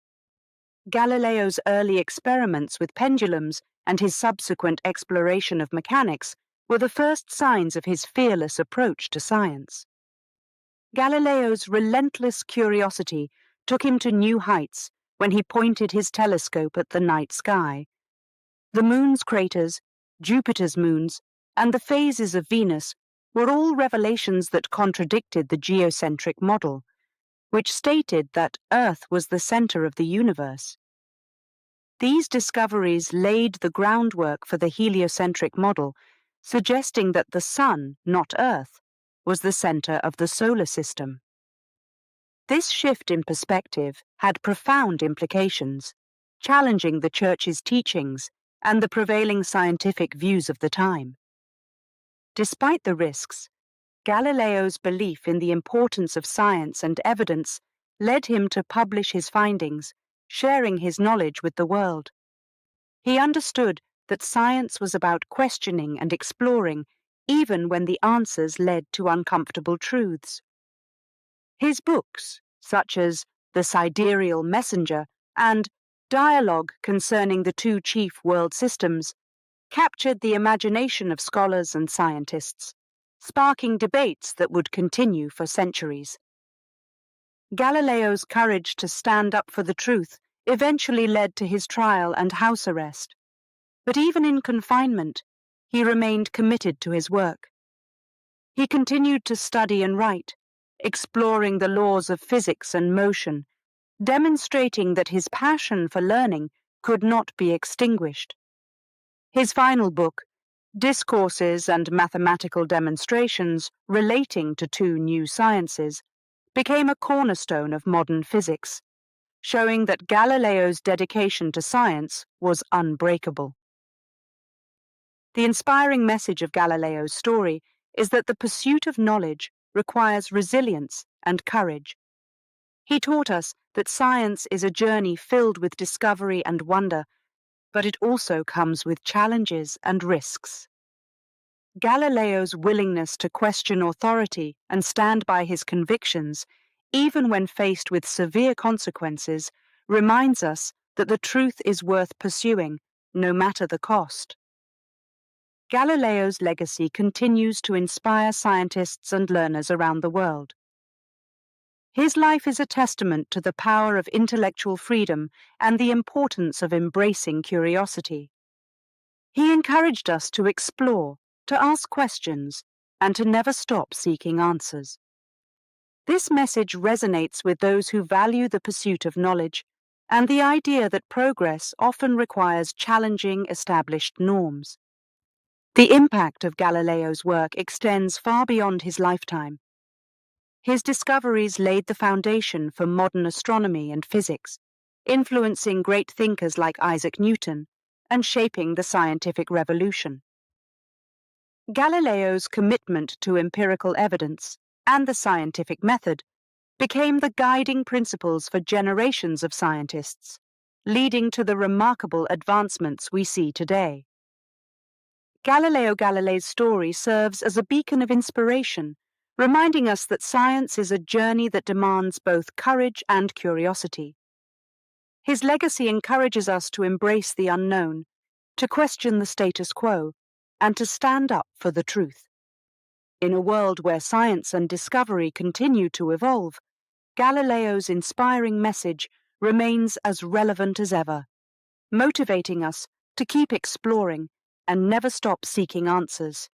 Galileo's early experiments with pendulums and his subsequent exploration of mechanics were the first signs of his fearless approach to science. Galileo's relentless curiosity took him to new heights when he pointed his telescope at the night sky. The moon's craters, Jupiter's moons, and the phases of Venus were all revelations that contradicted the geocentric model, which stated that Earth was the center of the universe. These discoveries laid the groundwork for the heliocentric model, suggesting that the Sun, not Earth, was the center of the solar system. This shift in perspective had profound implications, challenging the Church's teachings and the prevailing scientific views of the time. Despite the risks, Galileo's belief in the importance of science and evidence led him to publish his findings, sharing his knowledge with the world. He understood that science was about questioning and exploring, even when the answers led to uncomfortable truths. His books, such as The Sidereal Messenger and Dialogue Concerning the Two Chief World Systems, captured the imagination of scholars and scientists, sparking debates that would continue for centuries. Galileo's courage to stand up for the truth eventually led to his trial and house arrest. But even in confinement, he remained committed to his work. He continued to study and write, exploring the laws of physics and motion, demonstrating that his passion for learning could not be extinguished. His final book, Discourses and Mathematical Demonstrations Relating to Two New Sciences, became a cornerstone of modern physics, showing that Galileo's dedication to science was unbreakable. The inspiring message of Galileo's story is that the pursuit of knowledge requires resilience and courage. He taught us that science is a journey filled with discovery and wonder, but it also comes with challenges and risks. Galileo's willingness to question authority and stand by his convictions, even when faced with severe consequences, reminds us that the truth is worth pursuing, no matter the cost. Galileo's legacy continues to inspire scientists and learners around the world. His life is a testament to the power of intellectual freedom and the importance of embracing curiosity. He encouraged us to explore, to ask questions, and to never stop seeking answers. This message resonates with those who value the pursuit of knowledge and the idea that progress often requires challenging established norms. The impact of Galileo's work extends far beyond his lifetime. His discoveries laid the foundation for modern astronomy and physics, influencing great thinkers like Isaac Newton and shaping the scientific revolution. Galileo's commitment to empirical evidence and the scientific method became the guiding principles for generations of scientists, leading to the remarkable advancements we see today. Galileo Galilei's story serves as a beacon of inspiration, reminding us that science is a journey that demands both courage and curiosity. His legacy encourages us to embrace the unknown, to question the status quo, and to stand up for the truth. In a world where science and discovery continue to evolve, Galileo's inspiring message remains as relevant as ever, motivating us to keep exploring and never stop seeking answers.